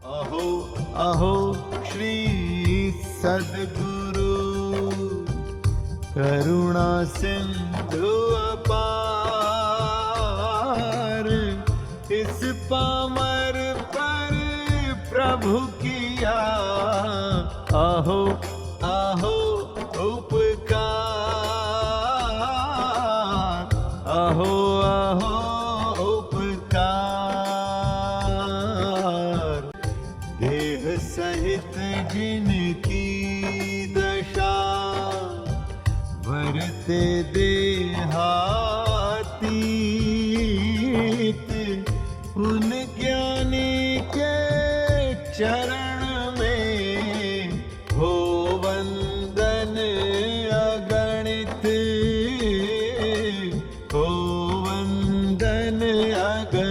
अहो अहो श्री सद्गुरु करुणा सिंधु अपार, इस पामर पर प्रभु किया अहो अहो उपकार, अहो अहो उपकार। देह सहित जिनकी दशा वरते देहातीत, उन ज्ञानी के चरण में हो वंदन अगणित, हो वंदन अगणित।